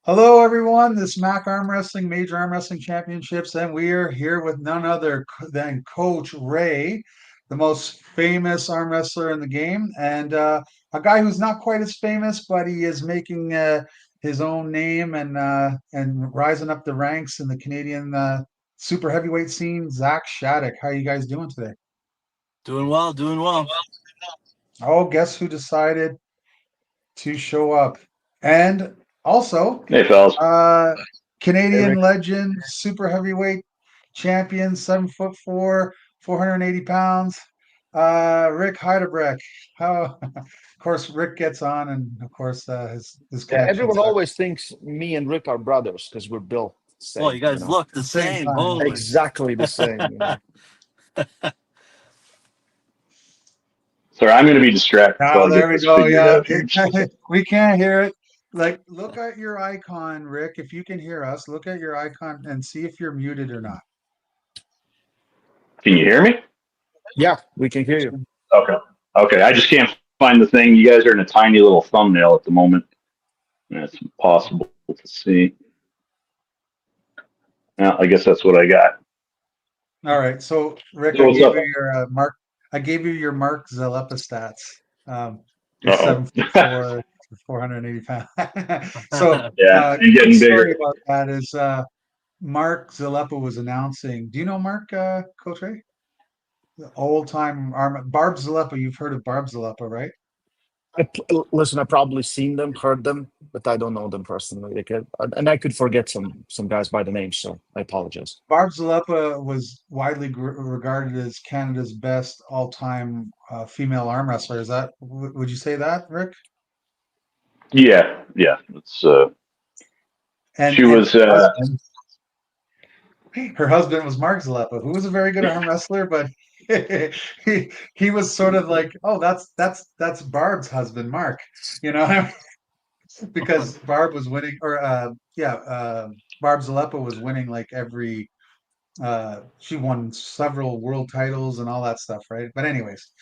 Hello, everyone. This Mac Arm Wrestling Major Arm Wrestling Championships, and we are here with none other than Coach Ray, the most famous arm wrestler in the game, and a guy who's not quite as famous, but he is making his own name and rising up the ranks in the Canadian super heavyweight scene. Zach Shattuck, how are you guys doing today? Doing well, doing well. Oh, guess who decided to show up? And also, Hey, fellas. uh, Hey, Canadian Rick. legend, super heavyweight champion, 7'4", 480 pounds. Rick Heidebreck. How, of course, Rick gets on, and of course, his Yeah, connections everyone are always thinks me and Rick are brothers because we're built the Well, you same, guys look the the same same. time. Holy. exactly the same. Sorry, I'm going to be distracted Oh, until I there get we this go. figured Yeah, out here. we can't hear it. Like, look at your icon, Rick. If you can hear us, look at your icon and see if you're muted or not. Can you hear me? Yeah, we can hear you. Okay. Okay. I just can't find the thing. You guys are in a tiny little thumbnail at the moment. And it's impossible to see. Yeah, I guess that's what I got. All right. So, Rick, So I what's gave up? you your Mark. I gave you your Mark Zalepa stats. You're Uh-oh. 7'4", 480 pounds. So, Yeah, and quick getting story bigger. about that is Mark Zalepa was announcing. Do you know Mark, Coach Ray? The old time arm. Barb Zalepa. You've heard of Barb Zalepa, right? Listen, I've probably seen them, heard them, but I don't know them personally. And I could forget some guys by the name, so I apologize. Barb Zalepa was widely regarded as Canada's best all-time female arm wrestler. Is that? Would you say that, Rick? Yeah, yeah. It's And she and was her husband was Mark Zalepa, who was a very good arm wrestler, but he was sort of like, oh, that's Barb's husband, Mark, you know, because Barb was winning, or Barb Zalepa was winning like every she won several world titles and all that stuff, right? But anyways,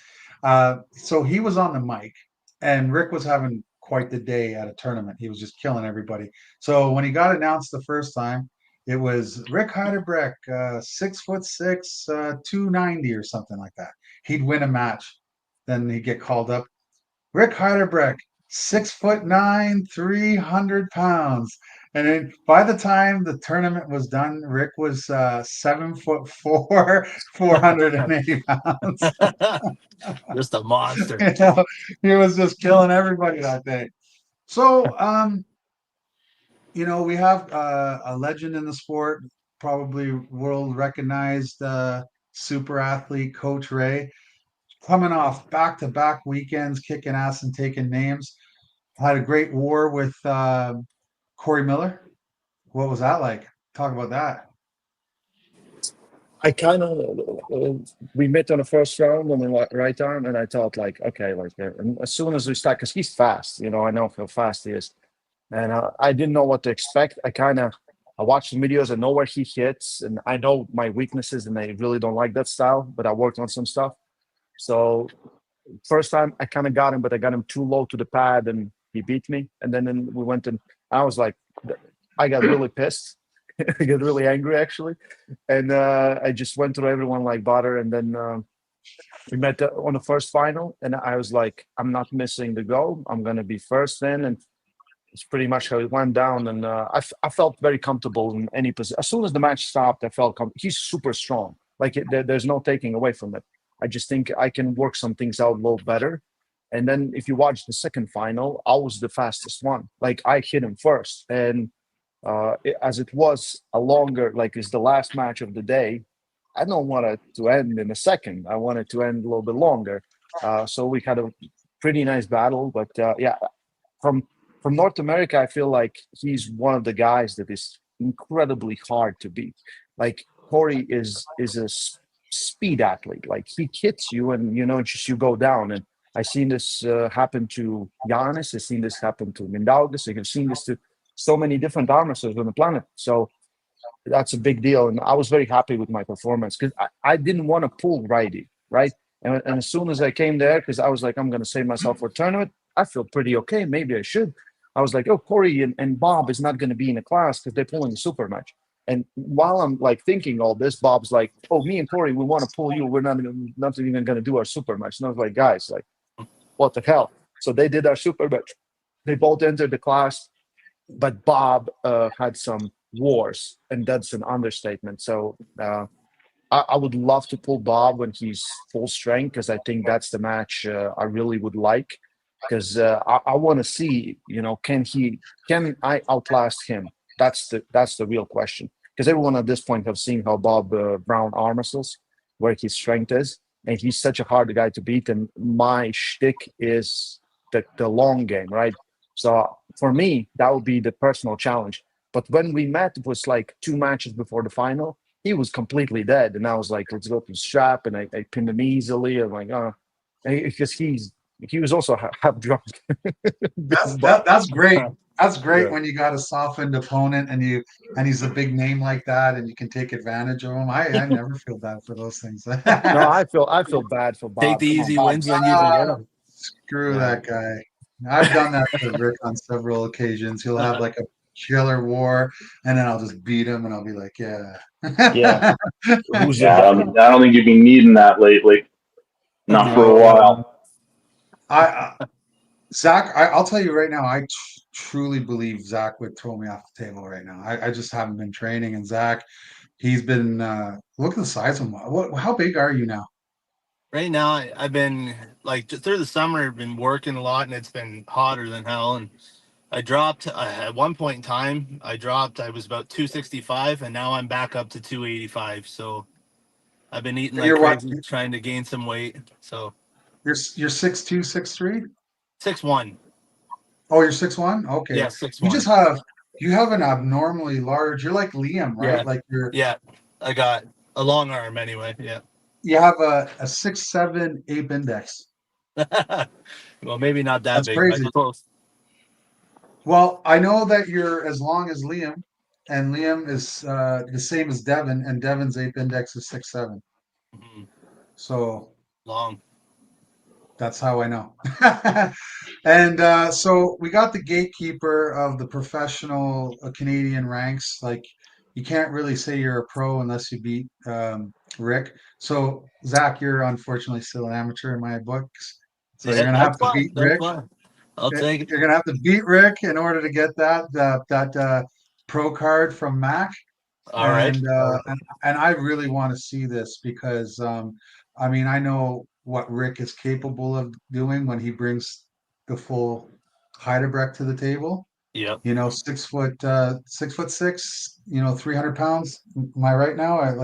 so he was on the mic, and Rick was having quite the day at a tournament. He was just killing everybody. So when he got announced the first time, it was Rick Heiderbreck, 6'6", 290 or something like that. He'd win a match, then he'd get called up. Rick Heiderbreck, 6'9", 300 pounds. And then by the time the tournament was done, Rick was 7'4", 480 pounds. Just a monster. You know, he was just killing everybody that day. So, we have a legend in the sport, probably world recognized super athlete, Coach Ray, coming off back-to-back weekends, kicking ass and taking names. Had a great war with Corey Miller. What was that like? Talk about that. I kind of we met on the first round on the right arm, and I thought like, okay, like and as soon as we start, because he's fast, I know how fast he is, and I didn't know what to expect. I watched the videos, I know where he hits, and I know my weaknesses, and I really don't like that style, but I worked on some stuff. So first time I kind of got him, but I got him too low to the pad, and he beat me. And then we went and I was like, I got really pissed. I got really angry actually, and I just went through everyone like butter. And then we met on the first final, and I was like, I'm not missing the goal. I'm gonna be first then, and it's pretty much how it went down. And I felt very comfortable in any position. As soon as the match stopped, I felt he's super strong. Like there's no taking away from it. I just think I can work some things out a little better. And then if you watch the second final, I was the fastest one. Like I hit him first, and as it was a longer, like it's the last match of the day. I don't want it to end in a second. I want it to end a little bit longer. So we had a pretty nice battle. But yeah, from from North America, I feel like he's one of the guys that is incredibly hard to beat. Like Corey is a speed athlete. Like he hits you, and just you go down. And I've seen this happen to Giannis. I've seen this happen to Mindaugas. I've seen this to so many different arm wrestlers on the planet. So that's a big deal. And I was very happy with my performance because I didn't want to pull righty, right? And as soon as I came there, because I was like, I'm going to save myself for a tournament, I feel pretty okay. Maybe I should. I was like, oh, Corey and Bob is not going to be in a class because they're pulling a super match. And while I'm like thinking all this, Bob's like, oh, me and Corey, we want to pull you. We're not even going to do our super match. And I was like, guys, like, what the hell? So they did our super match. They both entered the class, but Bob had some wars, and that's an understatement. So I would love to pull Bob when he's full strength, because I think that's the match I really would like. Because I want to see, can I outlast him? That's the real question. Because everyone at this point have seen how Bob Brown arm wrestles, where his strength is, and he's such a hard guy to beat. And my shtick is the long game, right? So for me, that would be the personal challenge. But when we met, it was like 2 matches before the final. He was completely dead, and I was like, "Let's go to the strap," and I pinned him easily. I'm like, "Oh," because he was also half drunk. That's great. That's great Yeah. when you got a softened opponent and he's a big name like that and you can take advantage of him. I never feel bad for those things. No, I feel bad for Bob. Take the Come on, easy Bob. wins when you can get them. Screw Yeah. that guy. I've done that to Rick on several occasions. He'll have like a killer war, and then I'll just beat him, and I'll be like, "Yeah, Yeah. Who's Yeah, your I don't think you've been needing that lately. Not for a while. Zach, I'll tell you right now, I truly believe Zach would throw me off the table right now. I just haven't been training, and Zach, he's been look at the size of him. How big are you now? Right now, I've been like through the summer, I've been working a lot, and it's been hotter than hell. And I dropped at one point in time. I was about 265, and now I'm back up to 285. So I've been eating And like you're what? crazy, trying to gain some weight. So You're 6'2", 6'3"? 6'1". Oh, you're 6'1"? Okay. Yeah, You have an abnormally large. You're like Liam, right? Yeah. Like Yeah, I got a long arm anyway. Yeah. you have a 6'7" ape index. Well, maybe not that That's big, but crazy. close. Well, I know that you're as long as Liam, and Liam is the same as Devin, and Devin's ape index is 6'7". Mhm. So Long. that's how I know. And so we got the gatekeeper of the professional Canadian ranks. Like you can't really say you're a pro unless you beat Rick. So Zach, you're unfortunately still an amateur in my books. So you're Yeah, gonna have that's to fine. beat That's Rick. fine. I'll take it. You're gonna have to beat Rick in order to get that pro card from Mac. All right. And I really want to see this because I mean I know what Rick is capable of doing when he brings the full Heidebrecht to the table. Yep. 6'6", 300 pounds. Am I right now?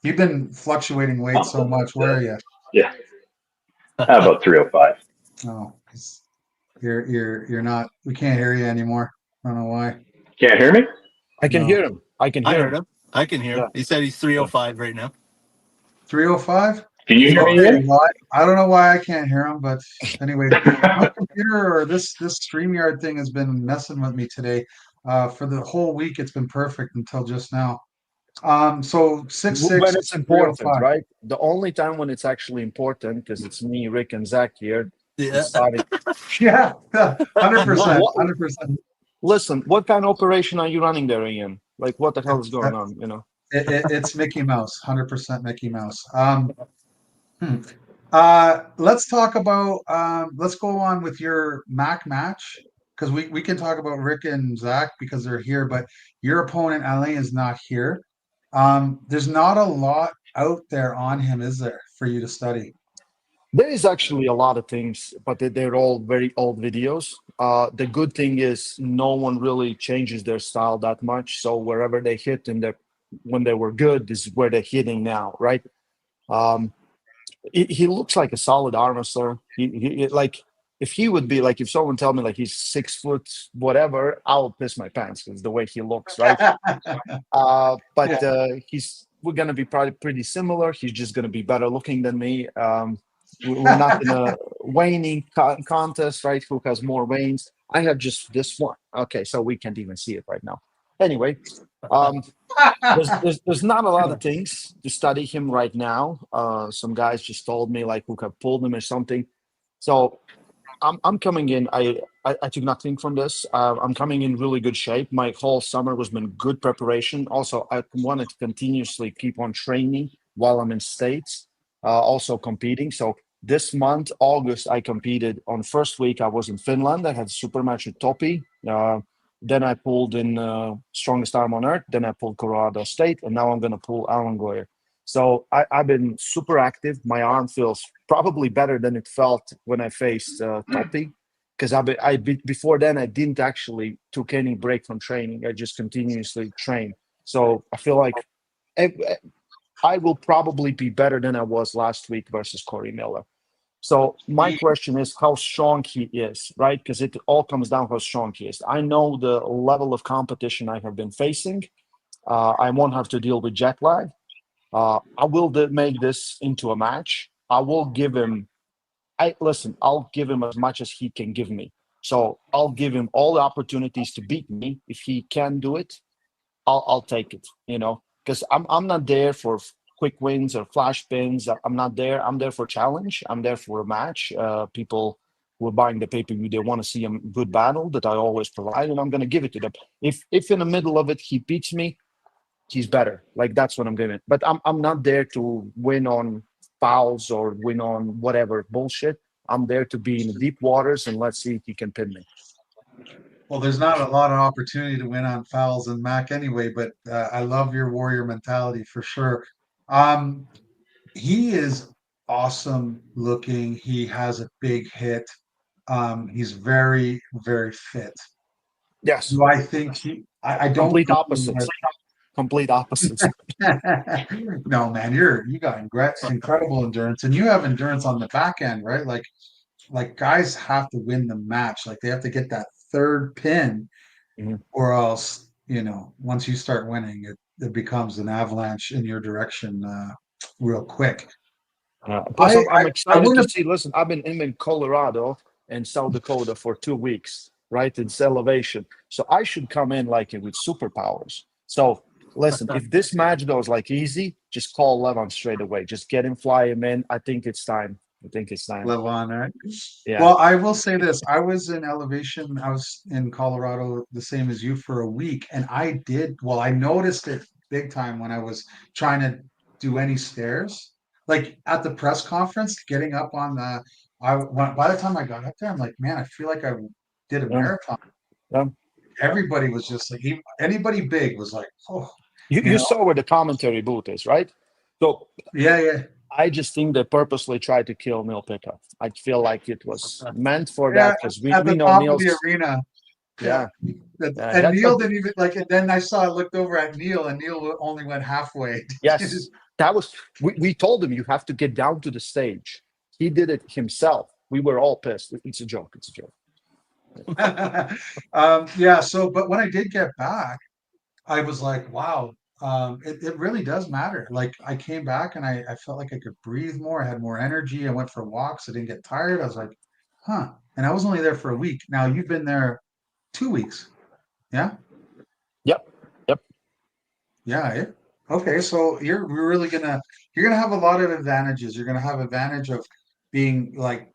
You've been fluctuating weight so much. Where are you? Yeah. How about 305? Oh, you're not. We can't hear you anymore. I don't know why. Can't hear me? I can No. hear him. I can I hear heard him. him. I can hear him. Yeah. He said he's 305 right now. 305? Can you hear me? Ian? I don't know why I can't hear him, but anyway, my computer or this StreamYard thing has been messing with me today. For the whole week, it's been perfect until just now. So 6'6", When it's important, 305. right? The only time when it's actually important, because it's me, Rick, and Zach here, Yeah. deciding. Yeah, 100%, What- 100%. Listen, what kind of operation are you running there, Ian? Like, what the hell is going on? It's Mickey Mouse, 100% Mickey Mouse. Let's talk about let's go on with your Mac match because we can talk about Rick and Zach because they're here, but your opponent Alain is not here. There's not a lot out there on him, is there, for you to study? There is actually a lot of things, but they're all very old videos. The good thing is no one really changes their style that much. So wherever they hit when they were good is where they're hitting now, right? He looks like a solid arm wrestler. He like if he would be like if someone tell me like he's 6 foot whatever, I'll piss my pants because the way he looks, right? But we're gonna be probably pretty similar. He's just gonna be better looking than me. We're not in a waning contest, right? Who has more veins? I have just this one. Okay, so we can't even see it right now. Anyway, there's not a lot of things to study him right now. Some guys just told me like who have pulled him or something. So I'm coming in. I took nothing from this. I'm coming in really good shape. My whole summer was been good preparation. Also, I wanted to continuously keep on training while I'm in states. Also competing. So this month, August, I competed. On first week, I was in Finland. I had a super match with Topi. Then I pulled in Strongest Arm on Earth. Then I pulled Colorado State, and now I'm going to pull Alan Goyer. So I've been super active. My arm feels probably better than it felt when I faced Topi, because before then I didn't actually took any break from training. I just continuously trained. So I feel like I, I will probably be better than I was last week versus Corey Miller. So my question is how strong he is, right? Because it all comes down how strong he is. I know the level of competition I have been facing. I won't have to deal with jet lag. I will make this into a match. I will give him. I'll give him as much as he can give me. So I'll give him all the opportunities to beat me. If he can do it, I'll take it. Because I'm not there for quick wins or flash pins. I'm not there. I'm there for challenge. I'm there for a match. People who are buying the pay-per-view, they want to see a good battle that I always provide, and I'm going to give it to them. If in the middle of it he beats me, he's better. Like that's what I'm giving. But I'm not there to win on fouls or win on whatever bullshit. I'm there to be in the deep waters, and let's see if he can pin me. Well, there's not a lot of opportunity to win on fouls in Mac anyway, but I love your warrior mentality for sure. Um, he is awesome looking. He has a big hit. He's very, very fit. Yes, Do I think I don't complete know opposites. Complete opposites. no, man, you got incredible endurance, and you have endurance on the back end, right? Like guys have to win the match. Like they have to get that third pin, Mhm. or else, once you start winning, it becomes an avalanche in your direction real quick. Plus, I'm I excited to wouldn't see. Listen, I've been in Colorado and South Dakota for 2 weeks, right? It's elevation, so I should come in like with superpowers. So listen, if this match goes like easy, just call Levon straight away. Just get him, fly him in. I think it's time. I think it's time. live on, right? Yeah. Well, I will say this. I was in elevation. I was in Colorado the same as you for a week. And I noticed it big time when I was trying to do any stairs. Like at the press conference, getting up on by the time I got up there, I'm like, man, I feel like I did a Yeah. marathon. Yeah. Everybody was just like, anybody big was like, oh, You saw where the commentary booth is, right? So yeah. I just think they purposely tried to kill Neil Pickup. I feel like it was meant for Yeah, that because we at the know top of the Neil's. arena. Yeah. And That, Neil but didn't even like it. Then I looked over at Neil, and Neil only went halfway. yes, that was. We told him you have to get down to the stage. He did it himself. We were all pissed. It's a joke. It's a joke. Yeah. So, but when I did get back, I was like, wow, it really does matter. Like I came back and I felt like I could breathe more. I had more energy. I went for walks. I didn't get tired. I was like, huh. And I was only there for a week. Now you've been there 2 weeks. Yeah. Yep. Yep. Yeah. Okay. So you're gonna have a lot of advantages. You're gonna have advantage of being like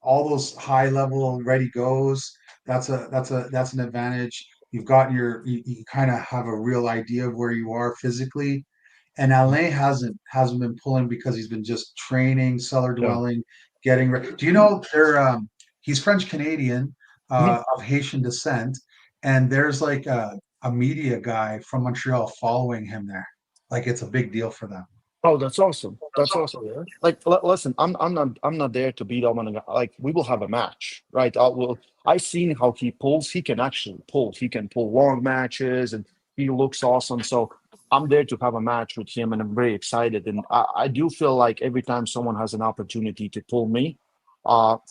all those high level ready goes. That's an advantage. You've gotten you kind of have a real idea of where you are physically. And Alain hasn't been pulling because he's been just training, cellar Yeah. dwelling, getting ready. Do you know he's French Canadian Mhm. of Haitian descent, and there's like a media guy from Montreal following him there. Like it's a big deal for them. Oh, that's awesome. That's awesome. Like, listen, I'm not there to beat him. Like, we will have a match, right? I seen how he pulls. He can actually pull. He can pull long matches, and he looks awesome. So I'm there to have a match with him, and I'm very excited. And I do feel like every time someone has an opportunity to pull me,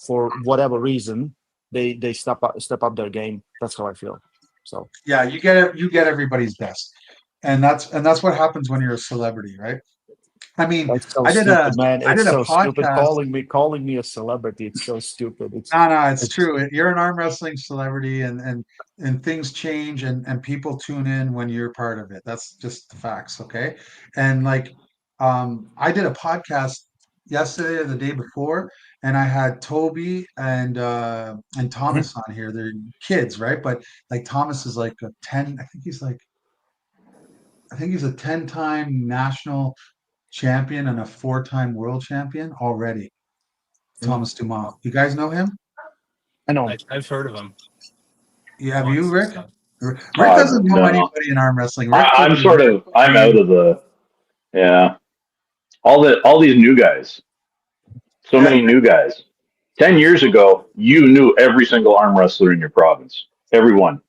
for whatever reason, they step up their game. That's how I feel. So Yeah, you get everybody's best. And that's what happens when you're a celebrity, right? I mean, that's so I did a stupid, man. I It's did a so stupid podcast. calling me a celebrity. It's so stupid. No, it's It's true. You're an arm wrestling celebrity, and things change, and people tune in when you're part of it. That's just the facts, okay? And like, I did a podcast yesterday or the day before, and I had Toby and Thomas on here. They're kids, right? But like Thomas is like a 10, I think he's a 10-time national champion and a 4-time world champion already. Thomas Dumas. You guys know him? I know. I've heard of him. Yeah, have you, once, Rick? so. Rick doesn't know No. anybody in arm wrestling. Rick I'm doesn't know. out of the, yeah. All these new guys. So Yeah. many new guys. 10 years ago, you knew every single arm wrestler in your province. Everyone.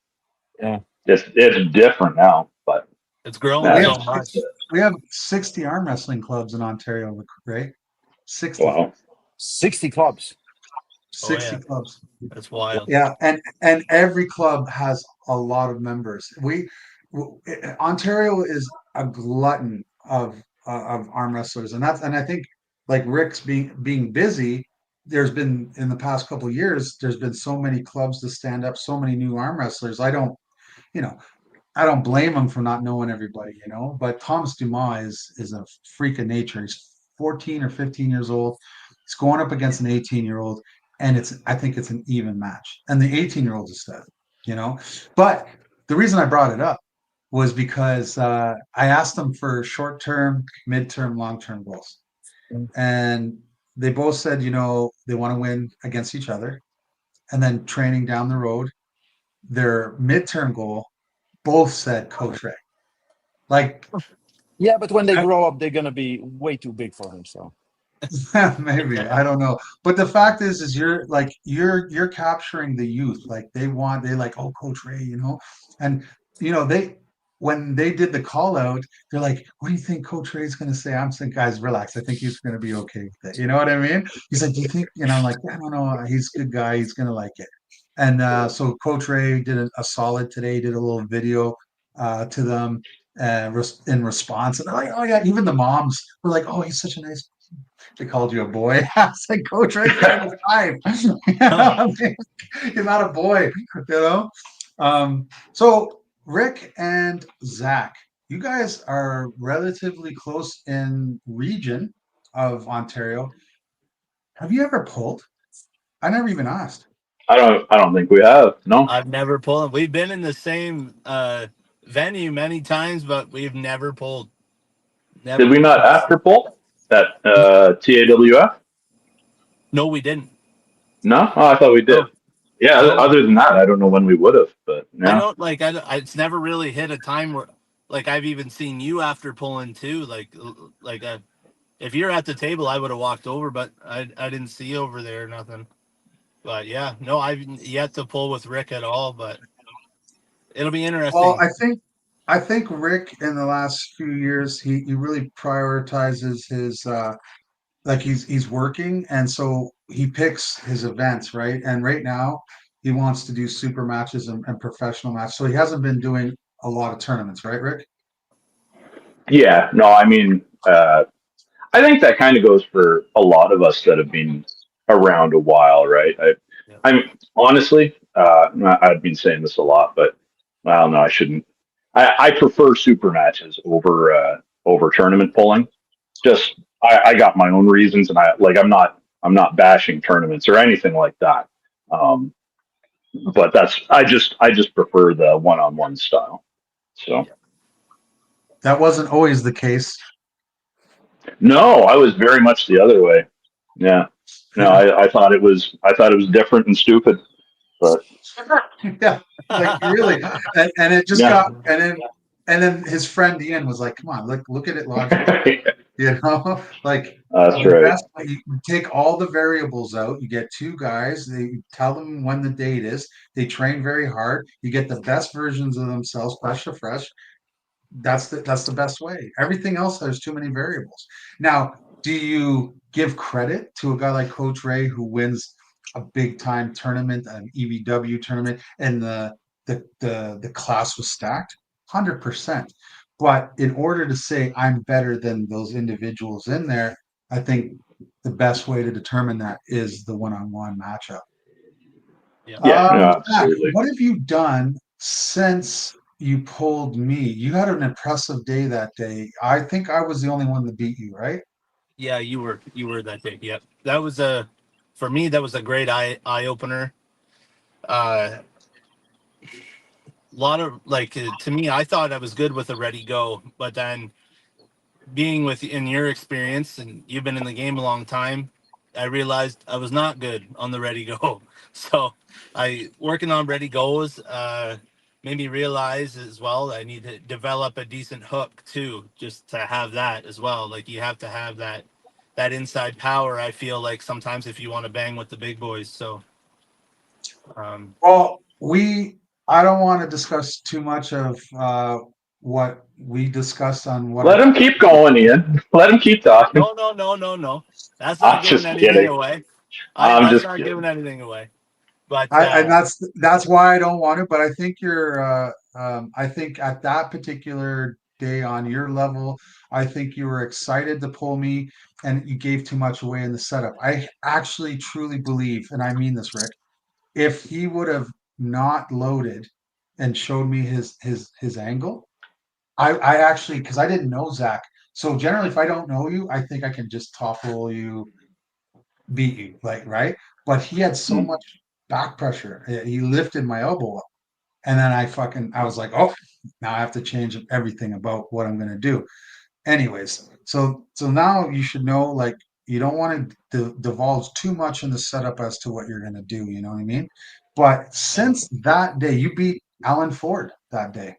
Yeah. It's different now, but It's growing Yeah, so it's- much. We have 60 arm wrestling clubs in Ontario, right? 60. wow. 60 clubs. 60 yeah. clubs. That's wild. Yeah, and every club has a lot of members. Ontario is a glutton of arm wrestlers, and I think like Rick's being busy. There's been in the past couple of years, there's been so many clubs to stand up, so many new arm wrestlers. You know, I don't blame him for not knowing everybody, But Thomas Dumas is a freak of nature. He's 14 or 15 years old. He's going up against an 18-year-old, and I think it's an even match. And the 18-year-old is stud. But the reason I brought it up was because I asked them for short-term, mid-term, long-term goals, and they both said, they want to win against each other, and then training down the road. Their mid-term goal both said Coach Ray. Like Yeah, but when they grow up, they're gonna be way too big for him. So maybe I don't know, but the fact is you're capturing the youth. Like they like, oh, Coach Ray, and they when they did the call out, they're like, what do you think Coach Ray's going to say? I'm saying, guys, relax. I think he's going to be okay with it. You know what I mean? He's like, do you think? I'm like, I don't know. He's a good guy. He's going to like it. And so Coach Ray did a solid today. Did a little video to them in response, and they're like, oh yeah. Even the moms were like, oh, he's such a nice. They called you a boy. I was like, Coach Ray, 5. He's not a boy, So Rick and Zach, you guys are relatively close in region of Ontario. Have you ever pulled? I never even asked. I don't think we have. No. I've never pulled. We've been in the same venue many times, but we've never pulled. Never. Did we not after pull at TAWF? No, we didn't. No? Oh, I thought we did. No. Yeah, No. other than that, I don't know when we would have, but I yeah. don't it's never really hit a time where, like, I've even seen you after pulling too. If you're at the table, I would have walked over, but I didn't see you over there or nothing. But yeah, no, I've yet to pull with Rick at all, but it'll be interesting. Well, I think Rick in the last few years he really prioritizes his like he's working, and so he picks his events, right? And right now he wants to do super matches and professional matches. So he hasn't been doing a lot of tournaments, right, Rick? Yeah, no, I mean, I think that kind of goes for a lot of us that have been around a while, right? I'm honestly, I've been saying this a lot, but well, no, I shouldn't. I prefer super matches over tournament pulling. Just I got my own reasons, and I'm not bashing tournaments or anything like that. But I just prefer the one-on-one style. So That wasn't always the case. no, I was very much the other way. Yeah, no, I thought it was different and stupid, but Yeah, like really, and it just Yeah. got, and then his friend Ian was like, "Come on, look at it logically." Like that's the right. best, you take all the variables out. You get 2 guys. They tell them when the date is. They train very hard. You get the best versions of themselves, fresh. That's the best way. Everything else, there's too many variables. Now, do you give credit to a guy like Coach Ray who wins a big time tournament, an EVW tournament, and the class was stacked? 100%. But in order to say I'm better than those individuals in there, I think the best way to determine that is the one-on-one matchup. Yeah. Yeah, no, Zach, absolutely. what have you done since you pulled me? You had an impressive day that day. I think I was the only one to beat you, right? Yeah, you were that day. Yep. That was a for me, that was a great eye opener. A lot of like to me, I thought I was good with a ready go, but then being with in your experience and you've been in the game a long time, I realized I was not good on the ready go. So I working on ready goes made me realize as well I need to develop a decent hook too, just to have that as well. Like you have to have that inside power. I feel like sometimes if you want to bang with the big boys. So Well, I don't want to discuss too much of what we discussed on what Let him keep going, Ian. Let him keep talking. no. That's not I'm giving just anything kidding. away. I'm That's just not kidding. giving anything away. But and that's why I don't want to, but I think I think at that particular day on your level, I think you were excited to pull me and you gave too much away in the setup. I actually truly believe, and I mean this, Rick, if he would have not loaded and showed me his angle, I actually, because I didn't know Zach. So generally, if I don't know you, I think I can just topple you, beat you, like, right? But he had so Mm. much back pressure. He lifted my elbow up. And then I was like, oh, now I have to change everything about what I'm gonna do. Anyways, so now you should know, like, you don't want to divulge too much in the setup as to what you're gonna do. You know what I mean? But since that day, you beat Alan Ford that day,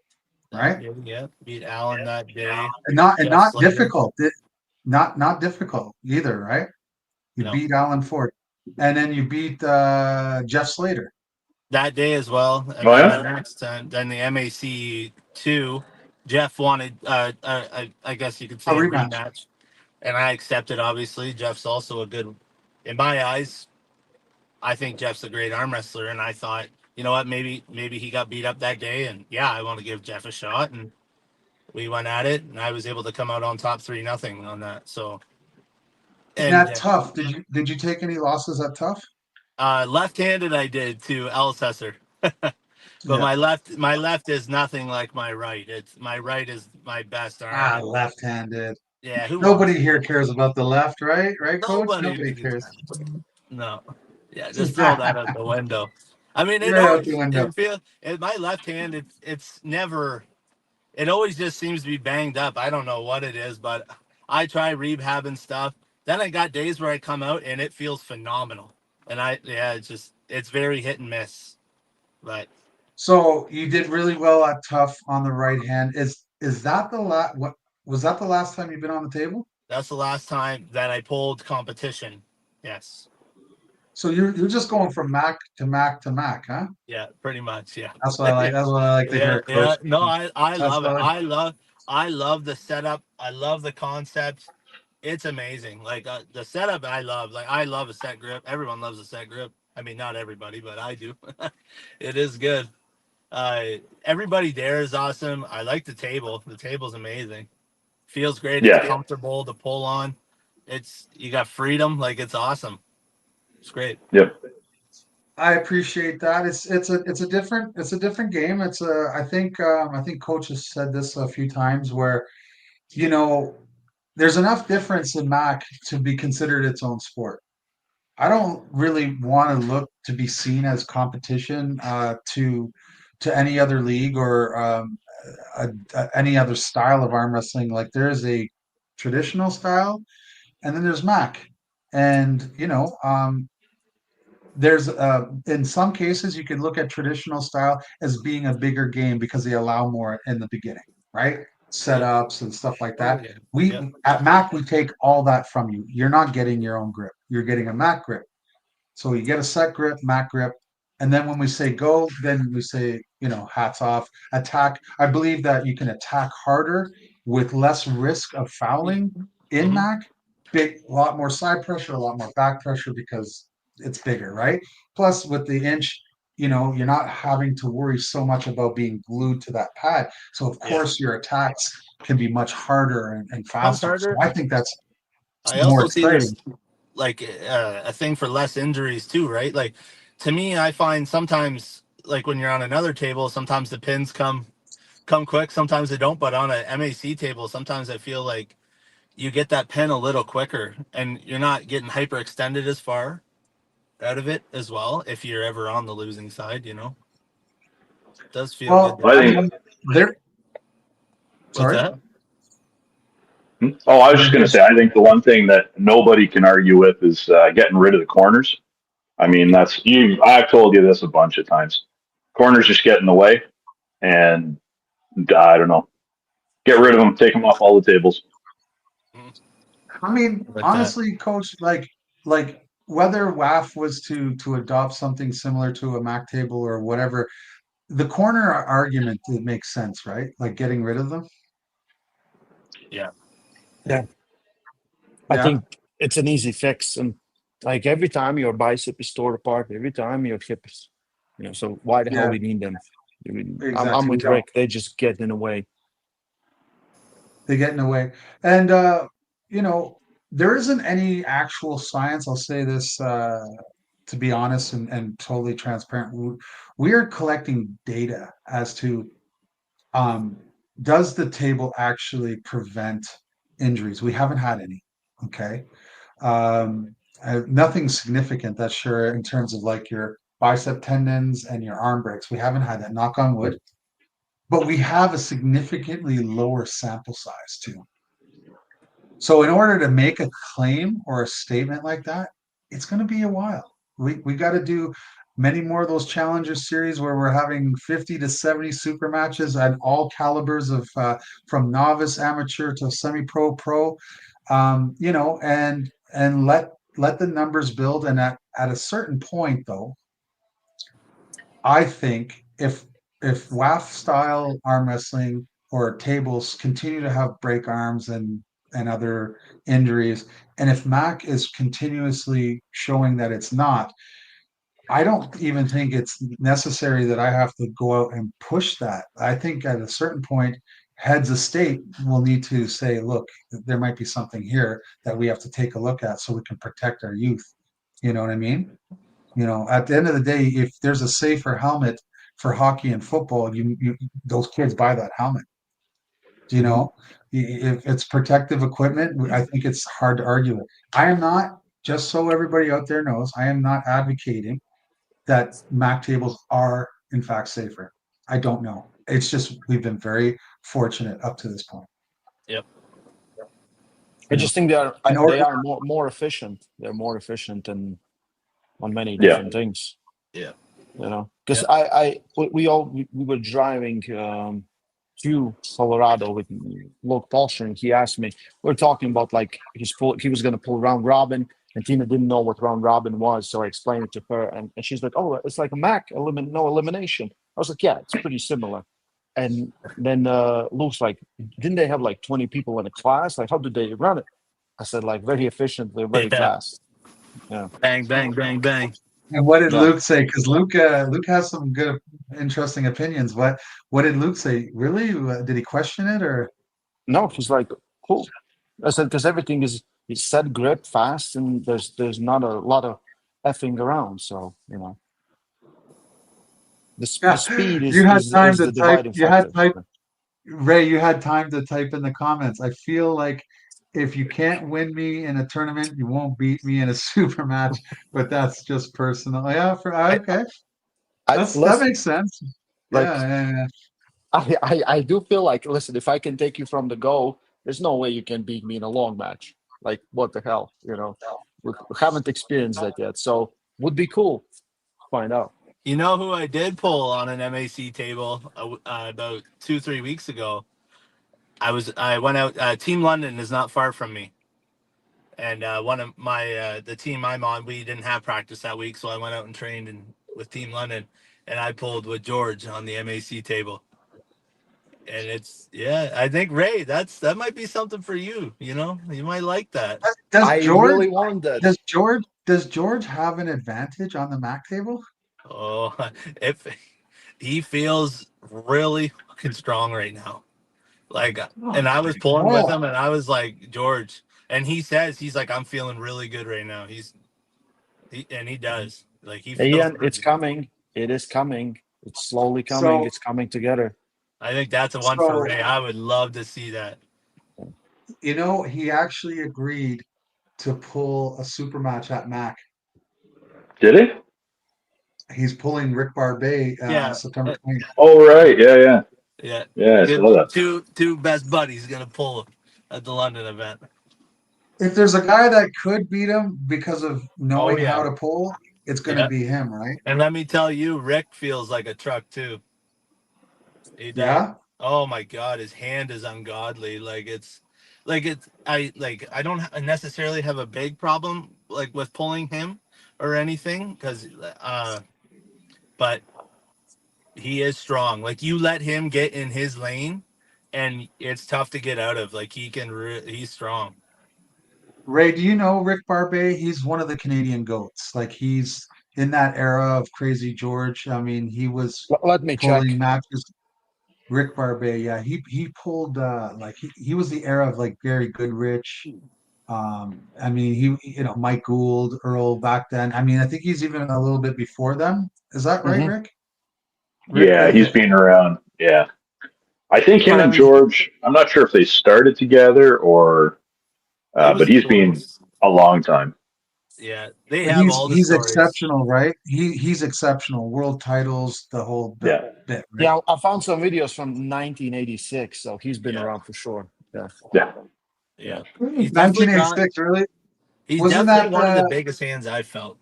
right? yeah, beat Allen that day. And Jeff not Slater. difficult. Not difficult either, right? You No, beat Alan Ford, and then you beat Jeff Slater. that day as well. And Oh then yeah. the next time, then the MAC two, Jeff wanted, I guess you could A say a rematch. rematch, and I accepted. Obviously, Jeff's also a good, in my eyes. I think Jeff's a great arm wrestler, and I thought, you know what, maybe he got beat up that day, and yeah, I want to give Jeff a shot, and we went at it, and I was able to come out on top 3-0 on that. So, And and that tough. Did you take any losses at tough? left-handed, I did to Alice Hesser. But Yeah. my left is nothing like my right. It's my right is my best arm, and Left-handed. yeah, who wants Nobody to here get cares about the left, right? Right, coach? nobody? Nobody cares. No, yeah, just throw that out the window. I mean, it Right out the always window. it feel it, my left hand. It's never. It always just seems to be banged up. I don't know what it is, but I try rehabbing stuff. Then I got days where I come out and it feels phenomenal. And it's very hit and miss. But So you did really well at tough on the right hand. Is that the last? What was that the last time you've been on the table? that's the last time that I pulled competition. Yes. So you're just going from Mac to Mac to Mac, huh? Yeah, pretty much. Yeah. That's what I like. That's what I like to Yeah, hear, coach. yeah. No, I That's love it. what I, I love the setup. I love the concept. It's amazing. Like the setup, I love. Like I love a set grip. Everyone loves a set grip. I mean, not everybody, but I do. It is good. Everybody there is awesome. I like the table. The table's amazing. Feels great. It's Yeah. comfortable to pull on. It's you got freedom. Like it's awesome. It's great. Yep. I appreciate that. It's a different game. I think coach has said this a few times where you know there's enough difference in Mac to be considered its own sport. I don't really want to look to be seen as competition to any other league or any other style of arm wrestling. Like there is a traditional style, and then there's Mac, and there's in some cases you could look at traditional style as being a bigger game because they allow more in the beginning, right? Yeah. Setups and stuff like Oh that. yeah. We Yeah. at Mac we take all that from you. You're not getting your own grip. You're getting a Mac grip. So you get a set grip, Mac grip, and then when we say go, then we say, hats off, attack. I believe that you can attack harder with less risk of fouling in Hmm. Mac. A lot more side pressure, a lot more back pressure because it's bigger, right? Plus, with the inch, you're not having to worry so much about being glued to that pad. So, of Yeah. course, your attacks can be much harder and Comes faster. So, harder. I think that's I more also see exciting. there's like a thing for less injuries too, right? Like to me, I find sometimes like when you're on another table, sometimes the pins come quick, sometimes they don't. But on a MAC table, sometimes I feel like you get that pin a little quicker, and you're not getting hyperextended as far. out of it as well. If you're ever on the losing side, it does feel Well, good. I I think. mean, there. What's Sorry. that? Oh, I was just going to say, I think the one thing that nobody can argue with is getting rid of the corners. I mean, that's you. I've told you this a bunch of times. Corners just get in the way, and I don't know. Get rid of them. Take them off all the tables. I mean, Like that. honestly, coach, like whether WAF was to adopt something similar to a Mac table or whatever, the corner argument it makes sense, right? Like getting rid of them. Yeah. I Yeah. think it's an easy fix, and like every time your bicep is torn apart, every time your hip is, so why the hell Yeah. we need them? I'm Exactly. We with don't. Rick. They just get in the way. They get in the way. And there isn't any actual science. I'll say this to be honest and totally transparent. We are collecting data as to um, does the table actually prevent injuries? We haven't had any. Okay. Nothing significant, that's sure, in terms of like your bicep tendons and your arm breaks. We haven't had that, knock on wood. But we have a significantly lower sample size too. So in order to make a claim or a statement like that, it's going to be a while. We got to do many more of those Challenger series where we're having 50 to 70 super matches at all calibers of from novice, amateur to semi-pro, pro. And let the numbers build. And at a certain point, though, I think if WAF style arm wrestling or tables continue to have break arms and other injuries, and if Mac is continuously showing that it's not, I don't even think it's necessary that I have to go out and push that. I think at a certain point, heads of state will need to say, look, there might be something here that we have to take a look at so we can protect our youth. You know what I mean? At the end of the day, if there's a safer helmet for hockey and football, those kids buy that helmet. If it's protective equipment, I think it's hard to argue it. I am not, just so everybody out there knows, I am not advocating that Mac tables are in fact safer. I don't know. It's just we've been very fortunate up to this point. Yep. I just think In order- they are more efficient. They're more efficient on many Yeah. different things. Yeah. Because we were driving to Colorado with Luke Paulson, and he asked me, we are talking about like he was going to pull round robin, and Tina didn't know what round robin was, so I explained it to her, and she's like, oh, it's like a Mac, no elimination. I was like, yeah, it's pretty similar. And then Luke's like, didn't they have like 20 people in a class? Like, how did they run it? I said, like, very efficiently, very Yeah. fast. Yeah. Bang, bang, bang, bang. And what did Yeah. Luke say? Because Luke has some good, interesting opinions. What did Luke say? Really? Did he question it or? No, he's like, cool. I said, because everything is set grip fast, and there's not a lot of effing around. So the speed is You had is, time is to the type. dividing You had factor. type. Ray, you had time to type in the comments. I feel like if you can't win me in a tournament, you won't beat me in a super match. But that's just personal. Yeah, okay. That makes sense. Like, Yeah. I do feel like, listen, if I can take you from the go, there's no way you can beat me in a long match. Like, what the hell, we haven't experienced that yet. So would be cool. Find out. You know who I did pull on an MAC table about 2-3 weeks ago? I went out. Team London is not far from me, and one of my the team I'm on, we didn't have practice that week, so I went out and trained with Team London, and I pulled with George on the MAC table. And I think Ray, that might be something for you. You might like that. I really want that. Does George have an advantage on the Mac table? Oh, if he feels really fucking strong right now. Like, and I was pulling with him, and I was like, George, and he says he's like, I'm feeling really good right now. He does. Like he feels. Ian, it's coming. It is coming. It's slowly coming. It's coming together. I think that's a one for Ray. I would love to see that. He actually agreed to pull a super match at Mac. Did he? He's pulling Rick Barbet Yeah. September 20th. Oh, right. Yeah. Yeah. Yeah, I saw that. Two best buddies gonna pull at the London event. If there's a guy that could beat him because of Oh knowing how yeah. to pull, it's going to Yeah. be him, right? And let me tell you, Rick feels like a truck too. He does. Yeah. Oh my God, his hand is ungodly. I don't necessarily have a big problem like with pulling him or anything because but he is strong. Like you let him get in his lane and it's tough to get out of. Like he's strong. Ray, do you know Rick Barbet? He's one of the Canadian goats. Like he's in that era of Crazy George. I mean, he was Let me pulling check. matches. Rick Barbet, yeah, he pulled like he was the era of like Gary Goodrich. I mean, Mike Gould, Earl back then. I mean, I think he's even a little bit before them. Is that right, Hmm. Rick? Rick, Yeah, he's been around. Yeah. I think him but I and mean, George, I'm not sure if they started together or, It was but he's been close. a long time. Yeah, they but have he's all the he's stories. exceptional, right? He's exceptional. World titles, the whole Yeah. bit, right? Yeah, I found some videos from 1986, so he's been Yeah, around for sure. Yeah. Yeah. yeah. He's definitely got. 1986, really? He's Wasn't definitely that one of the biggest hands I've felt.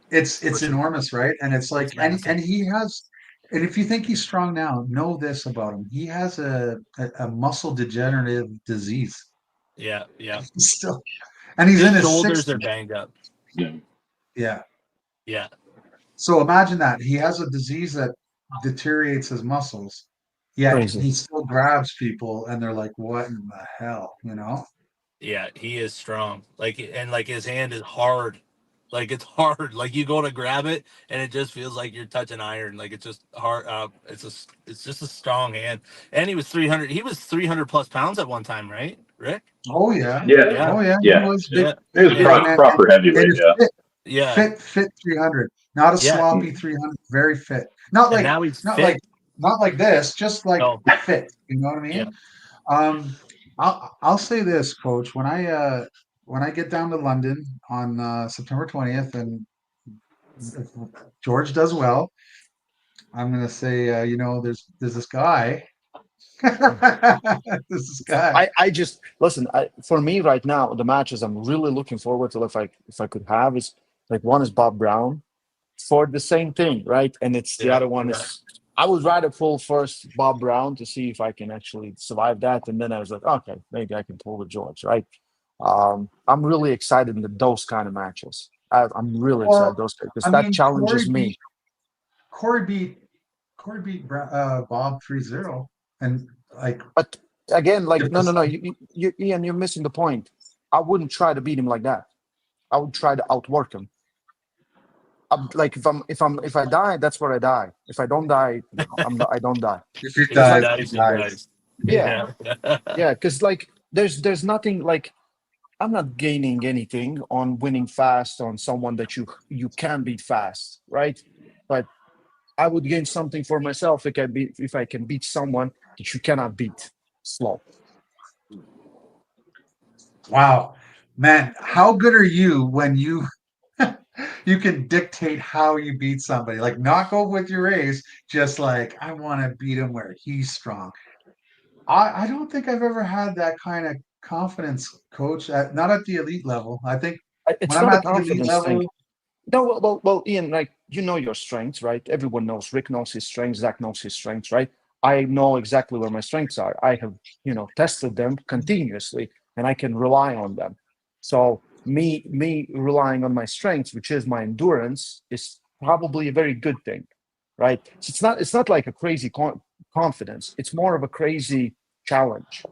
it's For sure. enormous, right? And it's like It's massive. and he has and if you think he's strong now, know this about him. He has a muscle degenerative disease. Yeah, yeah. He's still and he's His in his shoulders 60s. are banged up. Yeah. Yeah. Yeah, So imagine that. He has a disease that deteriorates his muscles, yet Crazy. he still grabs people and they're like, what in the hell, you know? yeah. He is strong. Like his hand is hard. Like it's hard. Like you go to grab it and it just feels like you're touching iron. Like it's just hard. It's just a strong hand. And he was 300. He was 300 plus pounds at one time, right, Rick? Oh yeah. Yeah. Yeah, Oh yeah. He Yeah. was big, yeah, It was and he, proper and heavyweight. a Yeah. fit, yeah, fit, fit 300. Not a yeah. sloppy 300, very fit. Not And like now he's not like fit. not like this, just like No, fit. You know what I yeah, mean? I'll say this, Coach. When I get down to London on September 20th, and if George does well, I'm gonna say, there's this guy. There's this guy. I just listen. For me right now, the matches I'm really looking forward to, if I could have, is like one is Bob Brown for the same thing, right? And it's the yeah, other one is I would rather pull first Bob Brown to see if I can actually survive that, and then I was like, okay, maybe I can pull with George, right? I'm really excited in those kind of matches. I'm really excited Well, those because I that mean, challenges me. Corey beat Bob 3-0, and like But again, like if no, no, this, no, Ian, you're missing the point. I wouldn't try to beat him like that. I would try to outwork him. Like if I die, that's where I die. If I don't die, I don't die. if he if Because he dies, like he dies, he dies. dies. yeah, Yeah, yeah, because like there's nothing like I'm not gaining anything on winning fast on someone that you can beat fast, right? But I would gain something for myself if I can beat someone that you cannot beat slow. Wow, man, how good are you when you you can dictate how you beat somebody? Like, not go with your race, just like I want to beat him where he's strong. I don't think I've ever had that kind of confidence, Coach. Not at the elite level. I think when It's I'm not a at the elite confidence thing. level, No, well, Ian, like you know your strengths, right? Everyone knows. Rick knows his strengths. Zach knows his strengths, right? I know exactly where my strengths are. I have, tested them continuously, and I can rely on them. So me relying on my strengths, which is my endurance, is probably a very good thing, right? So it's not like a crazy confidence. It's more of a crazy challenge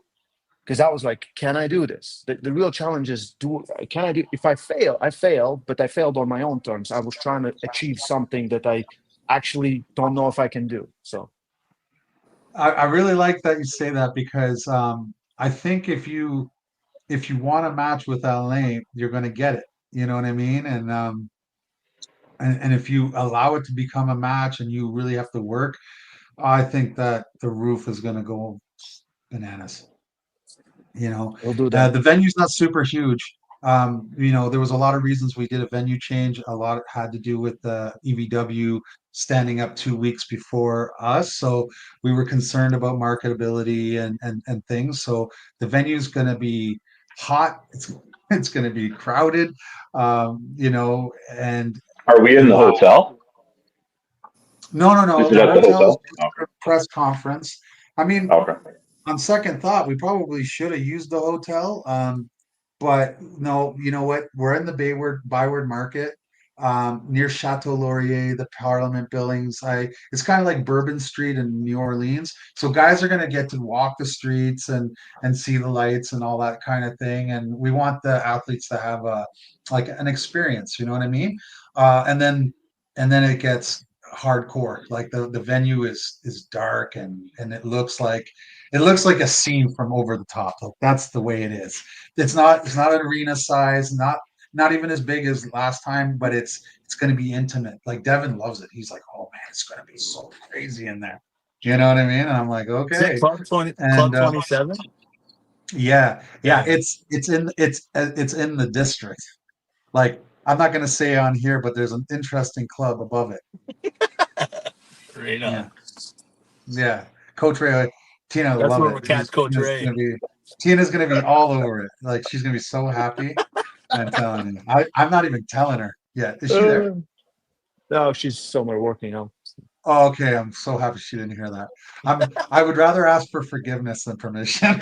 because I was like, can I do this? The real challenge is, can I do? If I fail, I fail, but I failed on my own terms. I was trying to achieve something that I actually don't know if I can do. So I really like that you say that because I think if you want a match with LA, you're going to get it. You know what I mean? And if you allow it to become a match and you really have to work, I think that the roof is going to go bananas. You know, we'll do that. the venue's not super huge. There was a lot of reasons we did a venue change. A lot had to do with the EVW standing up 2 weeks before us. So we were concerned about marketability and things. So the venue's going to be hot. It's going to be crowded, and Are we in the hotel? no. Is it The at the hotel's hotel? Okay. press conference. I mean, Okay. on second thought, we probably should have used the hotel. But no, you know what? We're in the Byward Market, near Chateau Laurier, the Parliament buildings. It's kind of like Bourbon Street in New Orleans. So guys are gonna get to walk the streets and see the lights and all that kind of thing. And we want the athletes to have like an experience, you know what I mean? And then it gets hardcore. Like the venue is dark and it looks like a scene from Over the Top. Like that's the way it is. It's not an arena size, not even as big as last time, but it's going to be intimate. Like Devin loves it. He's like, "Oh man, it's going to be so crazy in there." You know what I mean? And I'm like, Is it "Okay." Club And 27? yeah, Yeah. it's in the district. Like I'm not going to say on here, but there's an interesting club above it. Right on. Yeah. Yeah, Coach Ray, Tina That's love where it. we'll catch Coach Ray. Tina's gonna be all over it. Like she's gonna be so happy. I'm telling you. I'm not even telling her yet. Is she there? No, she's somewhere working on. Oh, okay. I'm so happy she didn't hear that. I would rather ask for forgiveness than permission.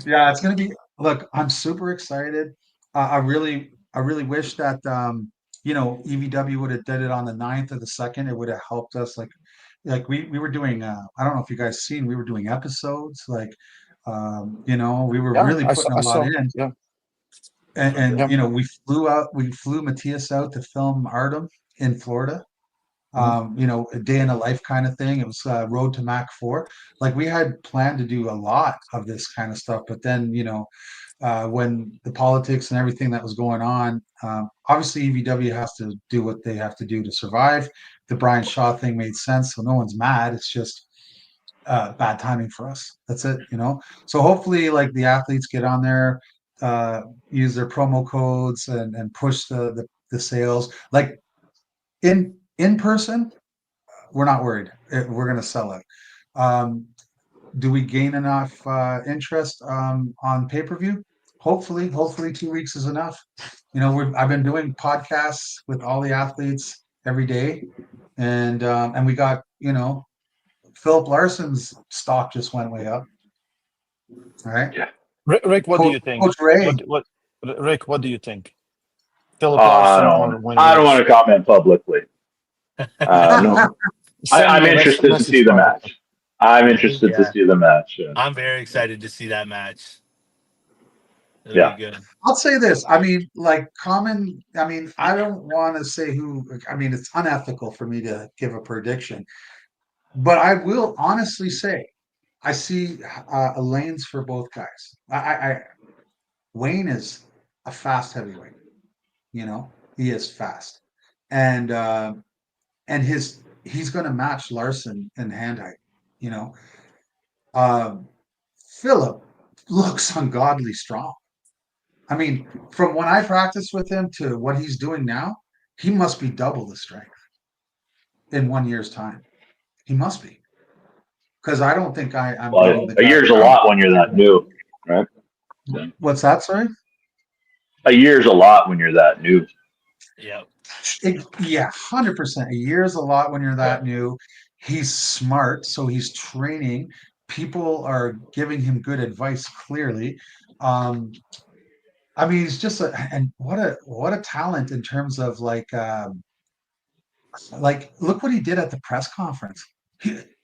Yeah, it's gonna be. Look, I'm super excited. I really wish that EVW would have did it on the 9th or the 2nd. It would have helped us. Like we were doing. I don't know if you guys seen. We were doing episodes. We were Yeah, really putting a I lot saw. in. Yeah, And yeah. we flew Matthias out to film Artem in Florida. A day in a life kind of thing. It was Road to Mac 4. Like we had planned to do a lot of this kind of stuff, but then when the politics and everything that was going on, obviously EVW has to do what they have to do to survive. The Brian Shaw thing made sense, so no one's mad. It's just bad timing for us. That's it. So hopefully, like the athletes get on there, use their promo codes and push the sales. Like in person, we're not worried. We're going to sell it. Do we gain enough interest on pay-per-view? Hopefully 2 weeks is enough. I've been doing podcasts with all the athletes every day, and we got Philip Larson's stock just went way up. All right, Yeah. Rick, what do you think? Coach Ray. What, Rick? What do you think? Philip Larson or Wayne I don't Lewis? want to comment publicly. No, I'm interested to see the match. I'm interested to see the match. Yeah. I'm very excited to see that match. Yeah. Be good. I'll say this. I mean, I don't want to say who. I mean, it's unethical for me to give a prediction, but I will honestly say I see lanes for both guys. Wayne is a fast heavyweight. He is fast, and he's going to match Larson in hand height. Philip looks ungodly strong. I mean, from when I practiced with him to what he's doing now, he must be double the strength in 1 year's time. He must be, because I don't think I'm. Well, a year's a lot when you're that new, right? What's that? Sorry. A year's a lot when you're that new. Yep. Yeah, 100%. A year is a lot when you're that new. He's smart, so he's training. People are giving him good advice. Clearly, I mean, he's just and what a talent in terms of like look what he did at the press conference.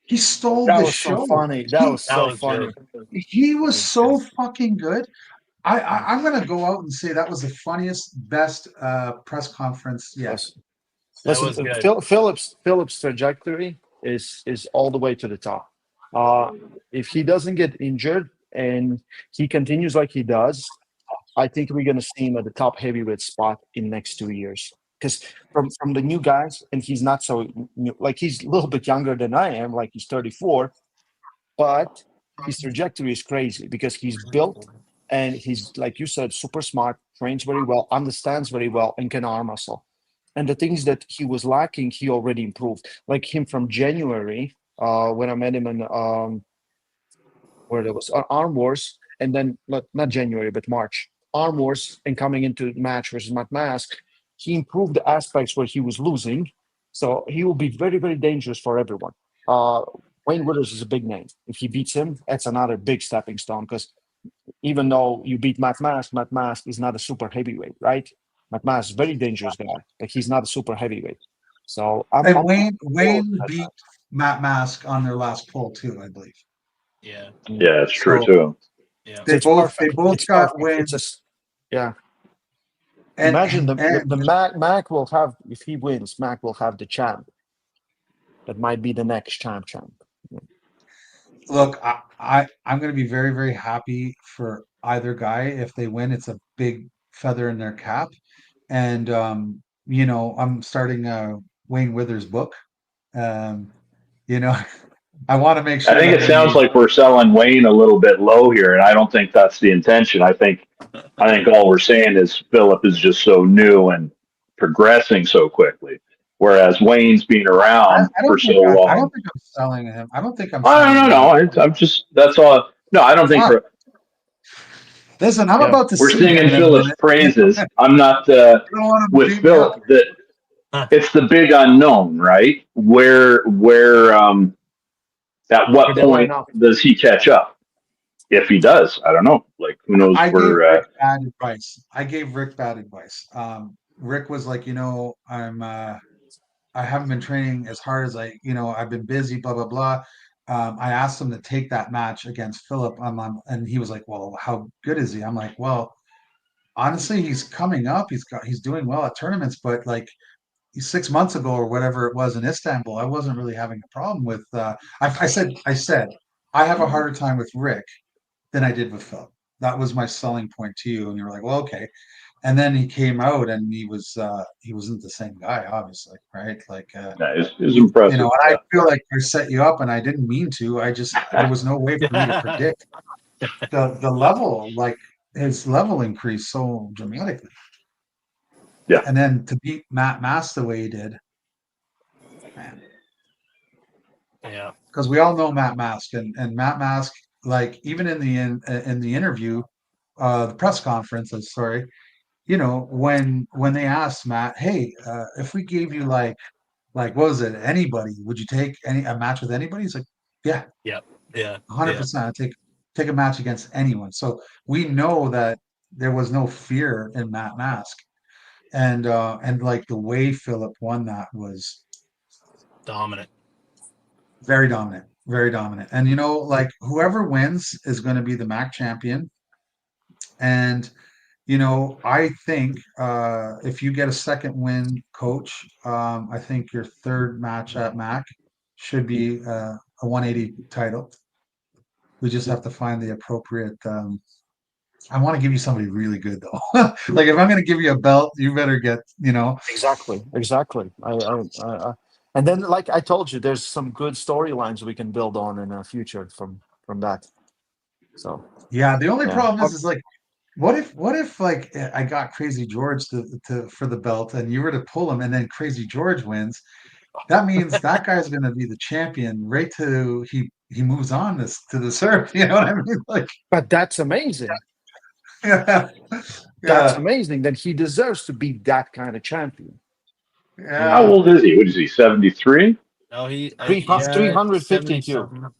He stole That the was show. so funny. That was so was funny. good. He was so fucking good. I'm gonna go out and say that was the funniest, best press conference yet. Yes. That was Listen, good. Philip's trajectory is all the way to the top. If he doesn't get injured and he continues like he does, I think we're going to see him at the top heavyweight spot in next 2 years. Because from the new guys, and he's not so new, like he's a little bit younger than I am, like he's 34, but his trajectory is crazy because he's built and he's, like you said, super smart, trains very well, understands very well, and can arm muscle. And the things that he was lacking, he already improved. Like him from January, when I met him in where there was Arm Wars, and then not January but March Arm Wars, and coming into the match versus Matt Mask, he improved the aspects where he was losing. So he will be very, very dangerous for everyone. Wayne Withers is a big name. If he beats him, that's another big stepping stone, because even though you beat Matt Mask is not a super heavyweight, right? Matt Mask is a very dangerous guy, but he's not a super heavyweight. So And Wayne beat Matt Mask on their last poll too, I believe. Yeah. Yeah, it's true So- too. Yeah. They It's both perfect. It's got perfect. wins. It's just, yeah. And, Imagine and the Mac will have, if he wins, Mac will have the champ. That might be the next champ. look, I'm going to be very, very happy for either guy if they win. It's a big feather in their cap, and you know, I'm starting Wayne Withers' book. Um, you know, I want to make sure. I think that it when sounds we- like we're selling Wayne a little bit low here, and I don't think that's the intention. I think all we're saying is Philip is just so new and progressing so quickly, whereas Wayne's been around I for don't so think I long. don't think I'm selling him. I don't think I'm. I selling don't him. know. I'm just that's all. No, I don't think Ah, Listen, I'm Yeah. about to we're see him singing in a Philip's minute. praises. I'm not You don't want him to with beat me up. Philip. That it's the big unknown, right? Where at what They line point up. does he catch up? If he does, I don't know. Like who knows I gave where? Rick bad advice. I gave Rick bad advice. Rick was like, you know, I haven't been training as hard as I've been busy, blah blah blah. I asked him to take that match against Philip, and he was like, well, how good is he? I'm like, well, honestly, he's coming up. He's doing well at tournaments, but like 6 months ago or whatever it was in Istanbul, I wasn't really having a problem with. I said I have a harder time with Rick than I did with Phil. That was my selling point to you, and you were like, "Well, okay." And then he came out, and he wasn't the same guy, obviously, right? Like, Yeah, it's impressive. and I feel like I set you up, and I didn't mean to. There was no way for me to predict the level, like his level increased so dramatically. Yeah. And then to beat Matt Mask the way he did, man. Yeah. Because we all know Matt Mask, and Matt Mask, like even in the interview, the press conference, sorry, you know, when they asked Matt, hey, if we gave you like what was it, anybody, would you take a match with anybody? He's like, yeah, Yeah. Yeah. 100%. I take a match against anyone. So we know that there was no fear in Matt Mask, and like the way Philip won that was Dominant. very dominant, very dominant. And you know, like whoever wins is going to be the MAC champion. And you know, I think if you get a second win, coach, I think your third match at MAC should be a 180 title. We just have to find the appropriate. I want to give you somebody really good though. Like if I'm going to give you a belt, you better get, you know. Exactly. And then, like I told you, there's some good storylines we can build on in the future from that. So Yeah, the only Yeah. problem is like, what if like I got Crazy George to for the belt and you were to pull him and then Crazy George wins? That means that guy's going to be the champion right to he moves on to the surf. You know what I mean? Like, but that's amazing. yeah, That's yeah, amazing. That he deserves to be that kind of champion. How yeah. old is he? What is he? 73? No, he 352. 352.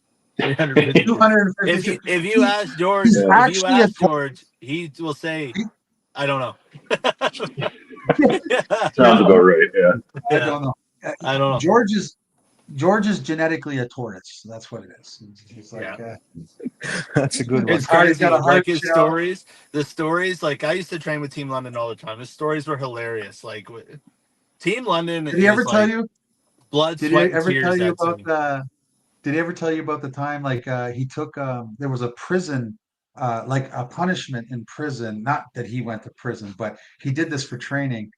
252. If you ask George, He's if you actually a ask George, he will say, "I don't know." Sounds about right. Yeah. I don't know. I don't know. George is genetically a tortoise. That's what it is. He's like, Yeah. That's a good one. It's hard, he's crazy. got a hard Like his shell. stories, the stories. Like I used to train with Team London all the time. His stories were hilarious. Like Team London Did he ever is tell like you? blood, Did sweat, he and ever tears. tell you That about team. the? Did he ever tell you about the time like he took there was a prison like a punishment in prison, not that he went to prison, but he did this for training,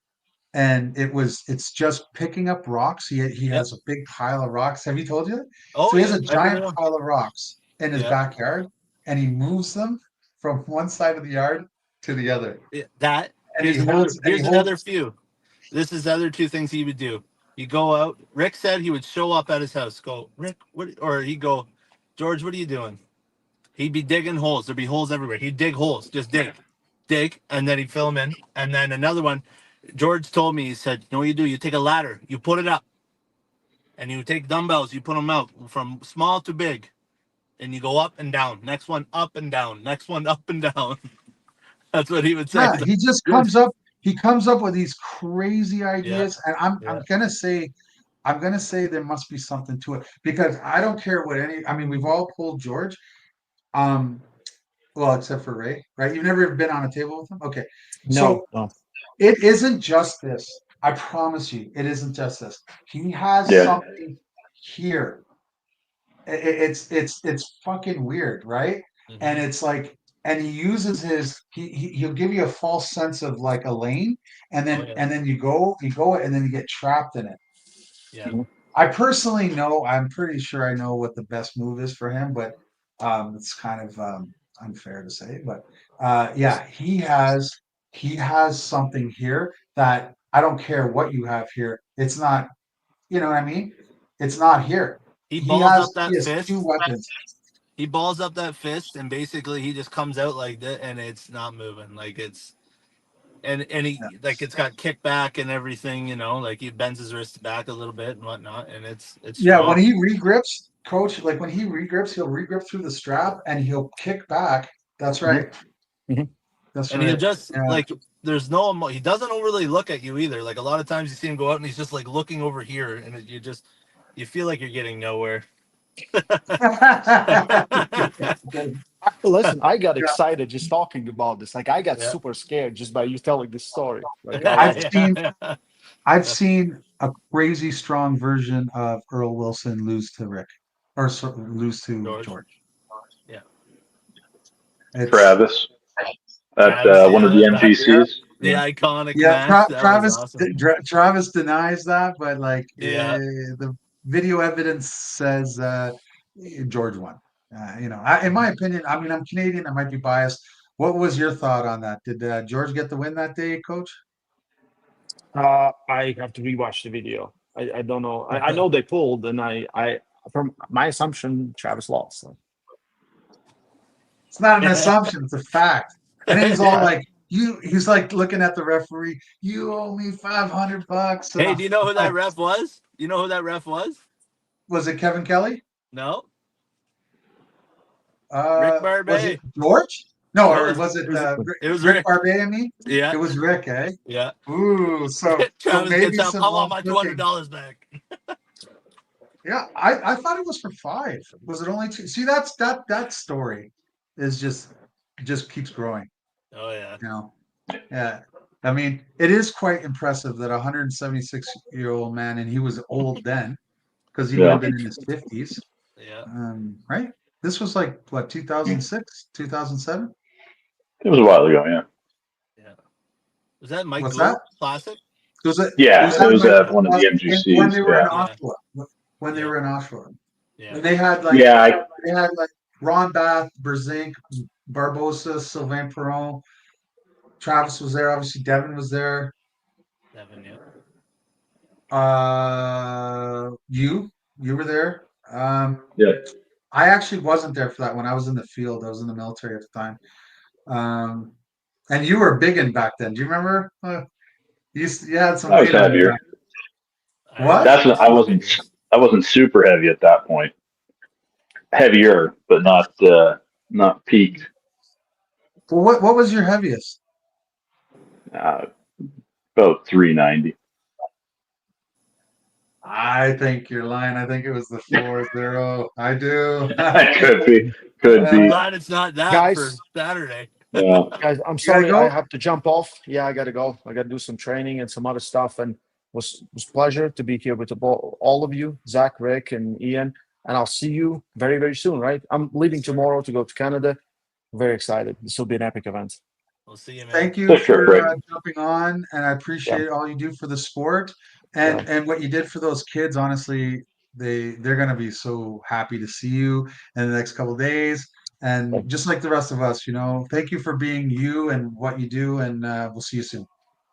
and it's just picking up rocks. He Yep. has a big pile of rocks. Have you told you that? Oh So he yeah, has a I giant know. pile of rocks in his Yeah. backyard, and he moves them from one side of the yard to the other. That And he here's holds, and he here's another holds, few. This is the other two things he would do. You go out. Rick said he would show up at his house. Go, Rick, what? Or he'd go, George, what are you doing? He'd be digging holes. There'd be holes everywhere. He'd dig holes, just dig, and then he'd fill them in. And then another one, George told me, he said, you know what you do? You take a ladder, you put it up, and you take dumbbells, you put them out from small to big, and you go up and down. Next one, up and down. Next one, up and down. That's what he would say. yeah, he just comes up, he comes up with these crazy ideas. And I'm Yeah. gonna say, there must be something to it because I don't care what I mean, we've all pulled George. Well, except for Ray, right? You've never been on a table with him? Okay. So No. it isn't just this. I promise you, it isn't just this. He has Yeah. something here. It's fucking weird, right? And it's like, and he uses he'll give you a false sense of like a lane, and then Oh, yeah. and then you go, and then you get trapped in it. Yeah. I personally know, I'm pretty sure I know what the best move is for him, but it's kind of unfair to say. But yeah, he has something here that I don't care what you have here. It's not, you know what I mean? It's not here. He He balls up has that fist. two weapons. He balls up that fist, and basically he just comes out like that, and it's not moving. Like it's and he Yeah. like it's got kickback and everything. You know, like he bends his wrist back a little bit and whatnot, and it's Yeah, strong. when he regrips, coach, like when he regrips, he'll regrip through the strap and he'll kick back. That's right. Mhm. That's and he'll right. just Yeah. like there's no he doesn't really look at you either. Like a lot of times you see him go out and he's just like looking over here, and you feel like you're getting nowhere. Listen, I got Yeah. excited just talking about this. Like I got Yeah. super scared just by you telling this story. Like I've seen a crazy strong version of Earl Wilson lose to Rick, or lose to George. Yeah. It's, Travis at Travis, one of the yeah. MGCs. The iconic yeah, match. That Travis was awesome. Travis denies that, but like Yeah. the video evidence says George won. You know, in my opinion, I mean, I'm Canadian. I might be biased. What was your thought on that? Did George get the win that day, Coach? I have to rewatch the video. I don't know. I know they pulled, and I from my assumption, Travis lost. So. It's not an assumption; it's a fact. And then he's all like, he's like looking at the referee. You owe me $500. Hey, do you know who that ref was? You know who that ref was? Was it Kevin Kelly? No. Rick Barbet. Was it George? No, No, or was it it was Rick Rick. Barbet? I mean, Yeah. it was Rick, eh? Yeah. Ooh, so Travis maybe gets up. some I want my cooking. $200 back. Yeah, I thought it was for 5. Was it only 2? See, that story is just keeps growing. Oh yeah. You know, yeah. I mean, it is quite impressive that a 176-year-old man, and he was old then, because he would have been in his 50s. Yeah. Right? This was like what, 2006, 2007? It was a while ago, yeah. Yeah. Was that Mike What's Gould that? Classic? Was it? Yeah, was it that was like- at one of the MGCs. when they were in Yeah. Oshawa. When they Yeah. were in Oshawa. Yeah. And they had like Yeah, they had like Ron Bath, Berzink, Barbosa, Sylvain Perron. Travis was there. Obviously, Devin was there. Devin, yeah. You were there. Yeah. I actually wasn't there for that one. I was in the field. I was in the military at the time. And you were biggin back then. Do you remember? You had some. I was weight on you heavier. back. What? I wasn't super heavy at that point. Heavier, but not peaked. Well, what was your heaviest? About 390. I think you're lying. I think it was the 4-0. I do. Could I'm be. glad it's not that Guys. for Saturday. Yeah. Guys, I'm gotta sorry, go? I have to jump off. Yeah, I gotta go. I gotta do some training and some other stuff. And was pleasure to be here with all of you, Zach, Rick, and Ian. And I'll see you very, very soon. Right? I'm leaving tomorrow to go to Canada. Very excited. This will be an epic event. We'll see you, man. Thank you For sure, for Rick. jumping on, and I appreciate all you do for the sport and what you did for those kids. Honestly, they're gonna be so happy to see you in the next couple of days. And just like the rest of us, thank you for being you and what you do, and we'll see you soon.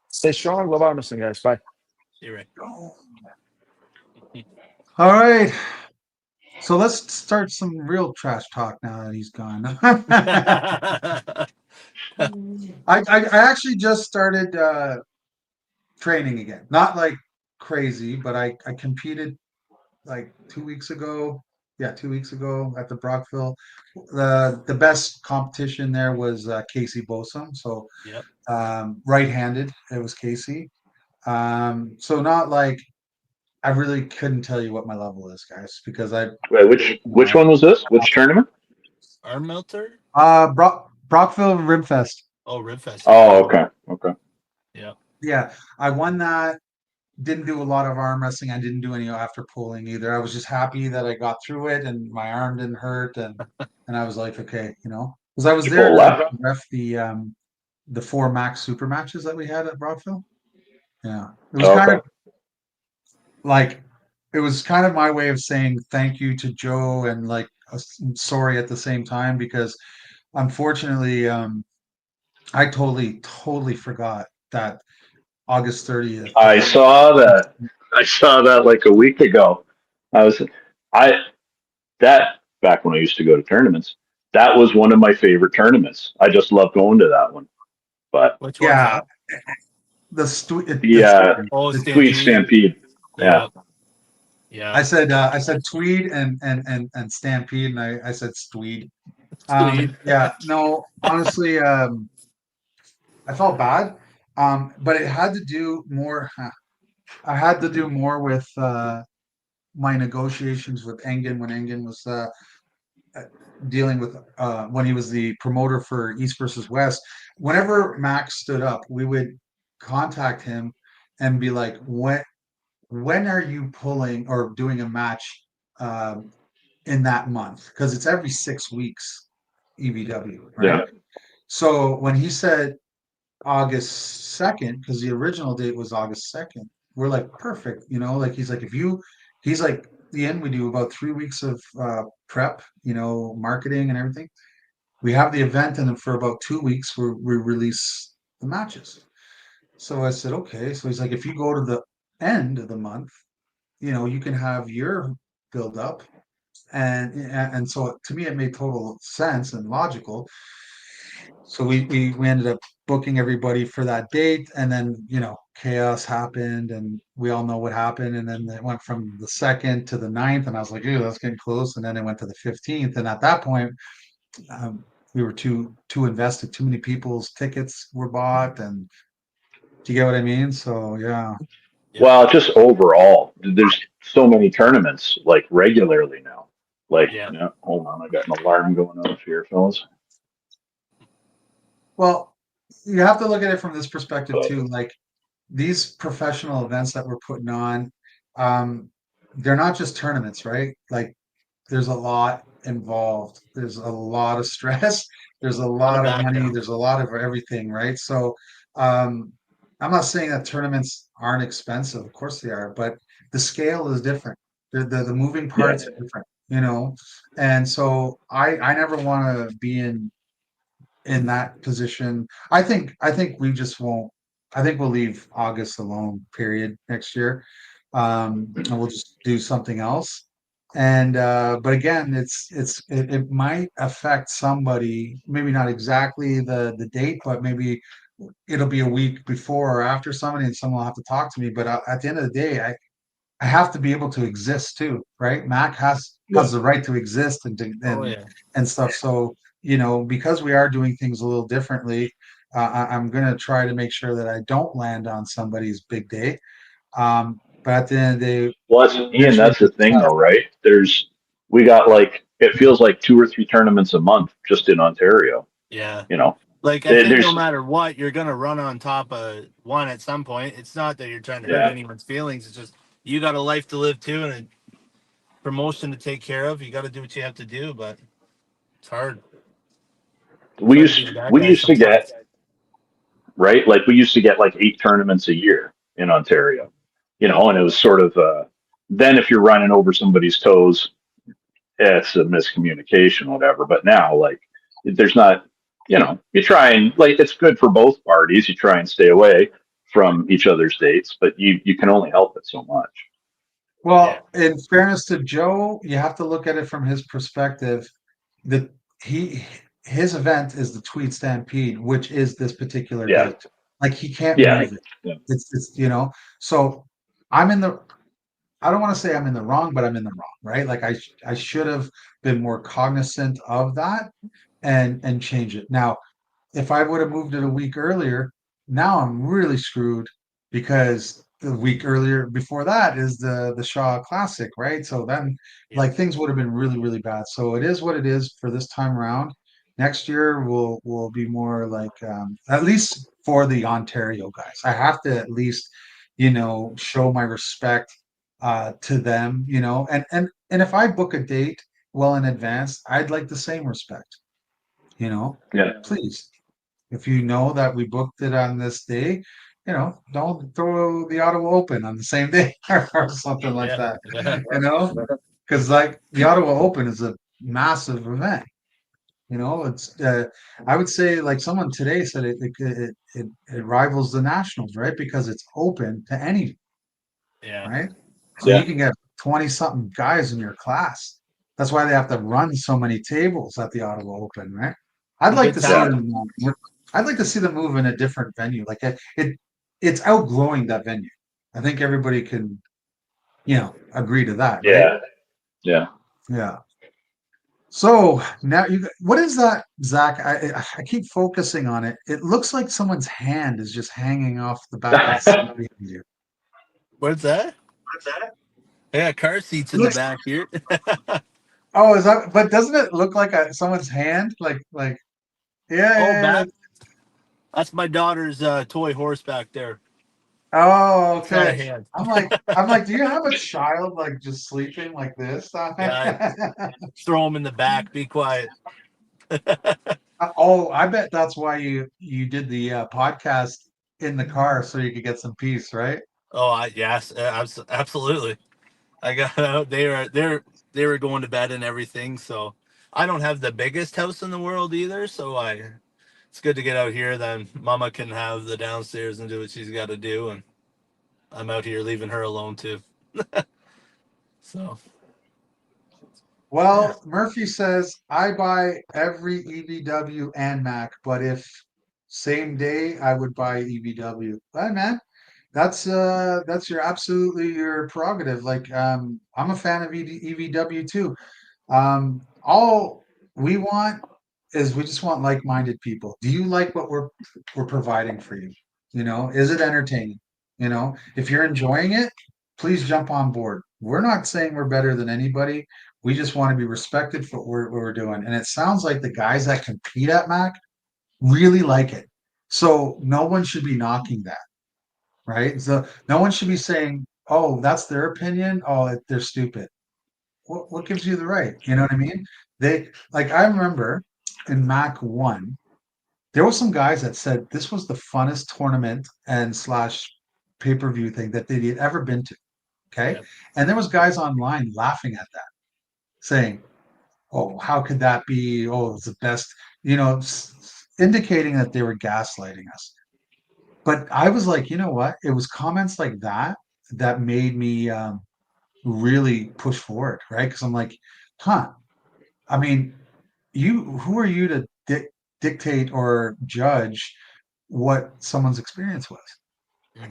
Stay strong. Love Armstrong, guys. Bye. You're right. All right. So let's start some real trash talk now that he's gone. I actually just started training again. Not like crazy, but I competed like 2 weeks ago. Yeah, 2 weeks ago at the Brockville. The best competition there was Casey Bosom. So Yep. right-handed, it was Casey. So not like I really couldn't tell you what my level is, guys, because Wait, which one was this? Which tournament? Arm melter? Brockville Ribfest. Oh, Ribfest. Oh, okay. Yeah. Yeah, I won that. Didn't do a lot of arm wrestling. I didn't do any after pulling either. I was just happy that I got through it and my arm didn't hurt, and I was like, okay, because I was Did you there pull to left? ref the 4 max super matches that we had at Brockville. Yeah, it was kind of like it was kind of my way of saying thank you to Joe and like sorry at the same time, because unfortunately I totally forgot that August 30th. I saw that. I saw that like a week ago. I that back when I used to go to tournaments. That was one of my favorite tournaments. I just love going to that one. But Which one's Yeah, that? Oh, the Tweed Stampede. Yeah. Yeah. I said Tweed and Stampede, and I said Tweed. Tweed. Yeah, no, honestly, I felt bad, but it had to do more. I had to do more with my negotiations with Engen when Engen was dealing with when he was the promoter for East versus West. Whenever Max stood up, we would contact him and be like, when are you pulling or doing a match in that month? Because it's every 6 weeks, EBW, right? Yeah. So when he said August 2nd, because the original date was August 2nd, we're like, perfect, like he's like, he's like, the end, we do about 3 weeks of prep, marketing and everything. We have the event, and then for about 2 weeks, we release the matches. So I said, okay. So he's like, if you go to the end of the month, you can have your build up. And so to me, it made total sense and logical. So we ended up booking everybody for that date, and then chaos happened, and we all know what happened. And then it went from the 2nd to the 9th, and I was like, "Ew, that's getting close." And then it went to the 15th, and at that point, we were too invested. Too many people's tickets were bought, and do you get what I mean? So yeah. Well, just overall, there's so many tournaments like regularly now. Like, Yeah. hold on, I got an alarm going off here, fellas. Well, you have to look at it from this perspective too. Like these professional events that we're putting on, they're not just tournaments, right? Like there's a lot involved. There's a lot of stress. There's a lot of money. There's a lot of everything, right? So I'm not saying that tournaments aren't expensive. Of course they are, but the scale is different. The moving parts are different, And so I never want to be in that position. I think we just won't. I think we'll leave August alone. Period. Next year, and we'll just do something else. And but again, it might affect somebody. Maybe not exactly the date, but maybe it'll be a week before or after somebody, and someone will have to talk to me. But at the end of the day, I have to be able to exist too, right? Mac has the right to exist and stuff. So because we are doing things a little differently, I'm going to try to make sure that I don't land on somebody's big day. But at the end of the day, well, Ian, that's the thing though, right? We got like, it feels like 2 or 3 tournaments a month just in Ontario. Yeah. Like I think no matter what, you're going to run on top of one at some point. It's not that you're trying to hurt anyone's feelings. It's just you got a life to live too and a promotion to take care of. You got to do what you have to do, but it's hard. We used to get, right? Like we used to get like 8 tournaments a year in Ontario, and it was sort of, then if you're running over somebody's toes, it's a miscommunication, whatever. But now, like, there's not, you try and, like, it's good for both parties. You try and stay away from each other's dates, but you can only help it so much. Well, in fairness to Joe, you have to look at it from his perspective. That he his event is the Tweed Stampede, which is this particular Yeah. date. Like he can't Yeah. move it. Yeah. It's so I'm in the I don't want to say I'm in the wrong, but I'm in the wrong, right? Like I should have been more cognizant of that and change it. Now, if I would have moved it a week earlier, now I'm really screwed because the week earlier before that is the Shaw Classic, right? So then like things would have been really, really bad. So it is what it is for this time around. Next year will be more like at least for the Ontario guys. I have to at least, show my respect to them, and if I book a date well in advance, I'd like the same respect, Yeah. please. If you know that we booked it on this day, don't throw the Ottawa Open on the same day or something like that. Because like the Ottawa Open is a massive event. It's I would say like someone today said it rivals the Nationals, right? Because it's open to any, right? So Yeah. you can get 20 something guys in your class. That's why they have to run so many tables at the Ottawa Open, right? I'd like to see them. I'd like to see them move in a different venue. Like it's outgrowing that venue. I think everybody can, agree to that, right? Yeah. Yeah. Yeah. So now what is that, Zach? I keep focusing on it. It looks like someone's hand is just hanging off the back of the seat behind you. What's that? Yeah, car seats in the back here. Oh, is that? But doesn't it look like someone's hand? Yeah. That's my daughter's toy horse back there. Oh, It's not a okay. hand. I'm like, do you have a child like just sleeping like this? Throw them in the back. Be quiet. Oh, I bet that's why you did the podcast in the car so you could get some peace, right? Oh, yes, absolutely. I got out. They were going to bed and everything. So I don't have the biggest house in the world either. So it's good to get out here. Then Mama can have the downstairs and do what she's got to do, and I'm out here leaving her alone too. So. Well, Murphy says I buy every EVW and Mac, but if same day I would buy EVW. Hey man, that's your prerogative. Like I'm a fan of EVW too. All we want is we just want like-minded people. Do you like what we're providing for you? Is it entertaining? If you're enjoying it, please jump on board. We're not saying we're better than anybody. We just want to be respected for what we're doing. And it sounds like the guys that compete at Mac really like it. So no one should be knocking that, right? So no one should be saying, "Oh, that's their opinion. Oh, they're stupid." What gives you the right? You know what I mean? I remember in Mac 1, there were some guys that said this was the funnest tournament and slash pay-per-view thing that they'd ever been to. Okay. Yep. And there was guys online laughing at that, saying, "Oh, how could that be? Oh, it's the best," indicating that they were gaslighting us. But I was like, you know what? It was comments like that that made me really push forward, right? Because I'm like, huh. I mean, who are you to dictate or judge what someone's experience was?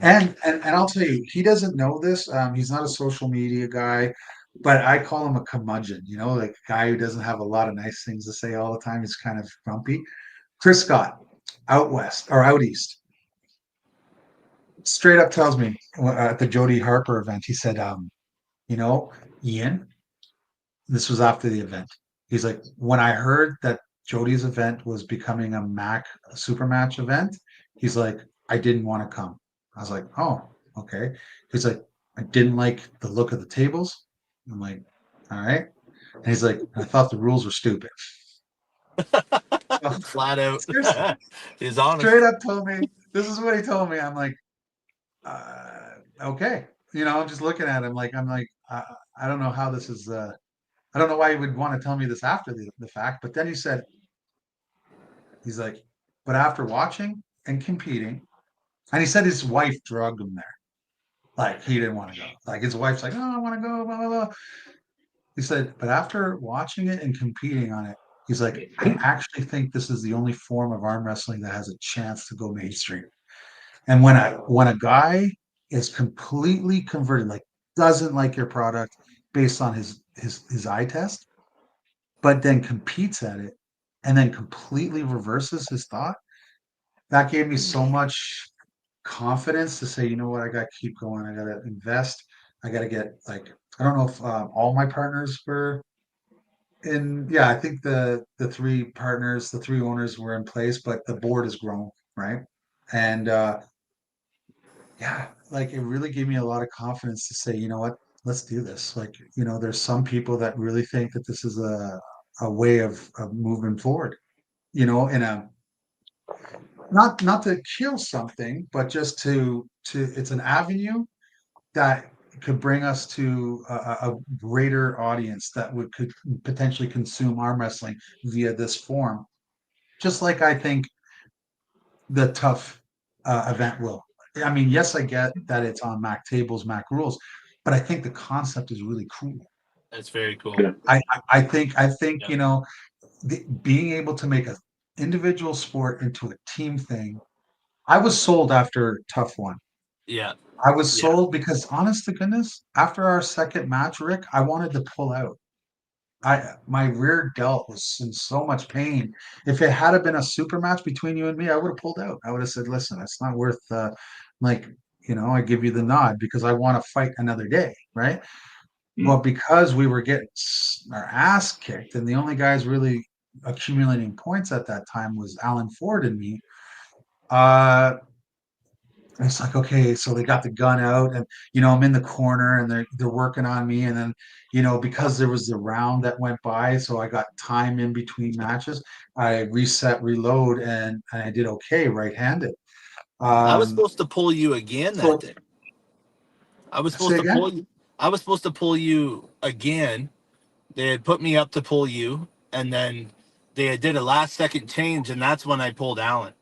And I'll tell you, he doesn't know this. He's not a social media guy, but I call him a curmudgeon. Like a guy who doesn't have a lot of nice things to say all the time. He's kind of grumpy. Chris Scott, out west or out east, straight up tells me at the Jody Harper event, he said, Ian, this was after the event. He's like, when I heard that Jody's event was becoming a Mac super match event, he's like, I didn't want to come. I was like, oh, okay. He's like, I didn't like the look of the tables. I'm like, all right. And he's like, I thought the rules were stupid. Flat out. Seriously. He's honest. Straight up told me, this is what he told me. I'm like, okay. I'm just looking at him like, I don't know how this is I don't know why he would want to tell me this after the fact, but then he said, he's like, but after watching and competing, and he said his wife drugged him there. Like he didn't want to go. Like his wife's like, oh, I want to go, blah, blah, blah. He said, but after watching it and competing on it, he's like, I actually think this is the only form of arm wrestling that has a chance to go mainstream. And when a guy is completely converted, like doesn't like your product based on his eye test, but then competes at it and then completely reverses his thought, that gave me so much confidence to say, you know what, I got to keep going. I got to invest. I got to get like, I don't know if all my partners were in. Yeah, I think the three partners, the three owners were in place, but the board has grown, right? And yeah, like it really gave me a lot of confidence to say, you know what, let's do this. Like, you know, there's some people that really think that this is a way of moving forward, you know, in a not to kill something, but just to it's an avenue that could bring us to a greater audience that would could potentially consume arm wrestling via this form. Just like I think the tough event will. I mean, yes, I get that it's on Mac tables, Mac rules, but I think the concept is really cool. That's very cool. Yeah. I think Yeah. you know, being able to make a individual sport into a team thing. I was sold after Tough One. Yeah. I was Yeah. sold because, honest to goodness, after our second match, Rick, I wanted to pull out. My rear delt was in so much pain. If it had been a super match between you and me, I would have pulled out. I would have said, "Listen, it's not worth like I give you the nod because I want to fight another day, right?" Mm. Well, because we were getting our ass kicked, and the only guys really accumulating points at that time was Alan Ford and me. Uh, it's like, okay, so they got the gun out, and I'm in the corner, and they're working on me, and then because there was the round that went by, so I got time in between matches. I reset, reload, and I did okay right-handed. I was Um, supposed to pull you again that so day. I was supposed say to again. pull you. I was supposed to pull you again. They had put me up to pull you, and then they had did a last second change, and that's when I pulled Alan.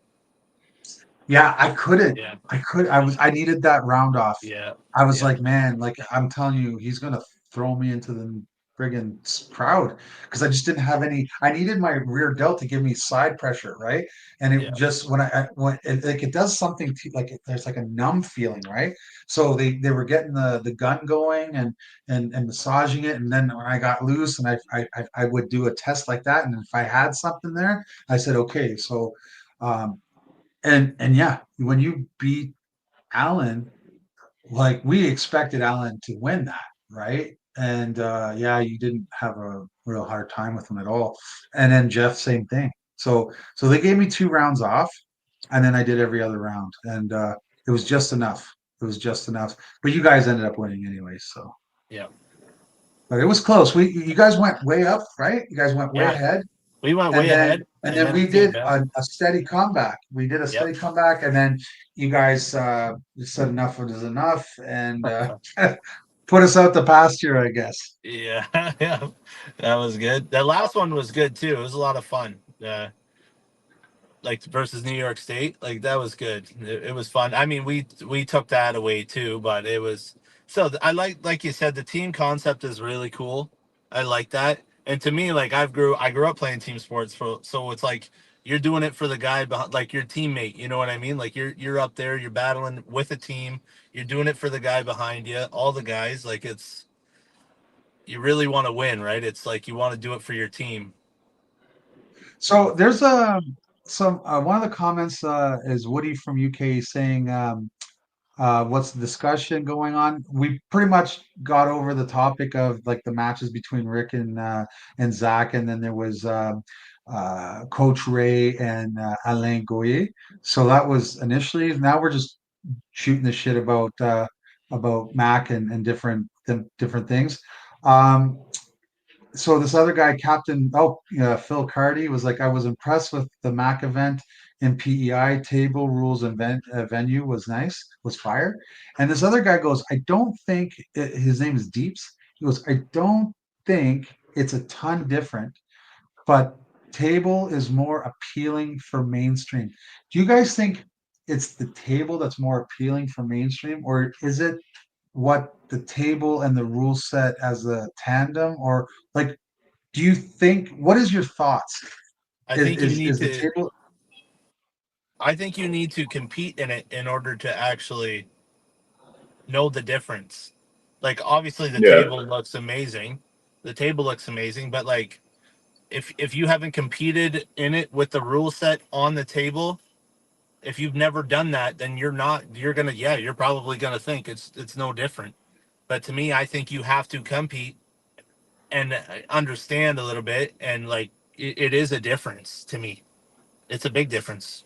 Yeah, I couldn't. Yeah. I needed that round off. Yeah. I was Yeah. like, man, like I'm telling you, he's gonna throw me into the friggin' crowd because I just didn't have any. I needed my rear delt to give me side pressure, right? And it Yeah. just when like it does something to like there's like a numb feeling, right? So they were getting the gun going and massaging it, and then when I got loose and I would do a test like that, and if I had something there, I said okay, so. And yeah, when you beat Allen, like we expected Allen to win that, right? And yeah, you didn't have a real hard time with him at all. And then Jeff, same thing. So they gave me 2 rounds off, and then I did every other round, and it was just enough. It was just enough. But you guys ended up winning anyway, so. Yeah. But it was close. You guys went way up, right? You guys went way Yeah. ahead. We went and way then ahead, and and then then we it came did back. a steady comeback. We did a Yep. steady comeback, and then you guys said enough is enough, and put us out the pasture, I guess. Yeah. Yeah. That was good. The last one was good too. It was a lot of fun. Like versus New York State, like that was good. It was fun. I mean, we took that away too, but it was I like you said, the team concept is really cool. I like that. And to me, like I grew up playing team sports, so it's like you're doing it for the guy behind, like your teammate. You know what I mean? Like you're up there, you're battling with a team. You're doing it for the guy behind you, all the guys. Like you really want to win, right? It's like you want to do it for your team. So there's some one of the comments is Woody from UK saying what's the discussion going on? We pretty much got over the topic of like the matches between Rick and Zach, and then there was Coach Ray and Alain Goyer. So that was initially. Now we're just shooting the shit about Mac and different things. Um, so this other guy, Captain, Phil Cardy, was like, I was impressed with the Mac event in PEI. Table rules and venue was nice, was fire. And this other guy goes, I don't think his name is Deeps. He goes, I don't think it's a ton different, but table is more appealing for mainstream. Do you guys think it's the table that's more appealing for mainstream, or is it what the table and the rule set as a tandem, or like, do you think, what is your thoughts? I Is think you need is the to. table? I think you need to compete in it in order to actually know the difference. Like obviously the Yeah. table looks amazing. The table looks amazing, but like if you haven't competed in it with the rule set on the table, if you've never done that, then you're gonna, yeah, you're probably gonna think it's no different. But to me, I think you have to compete and understand a little bit, and like it is a difference to me. It's a big difference.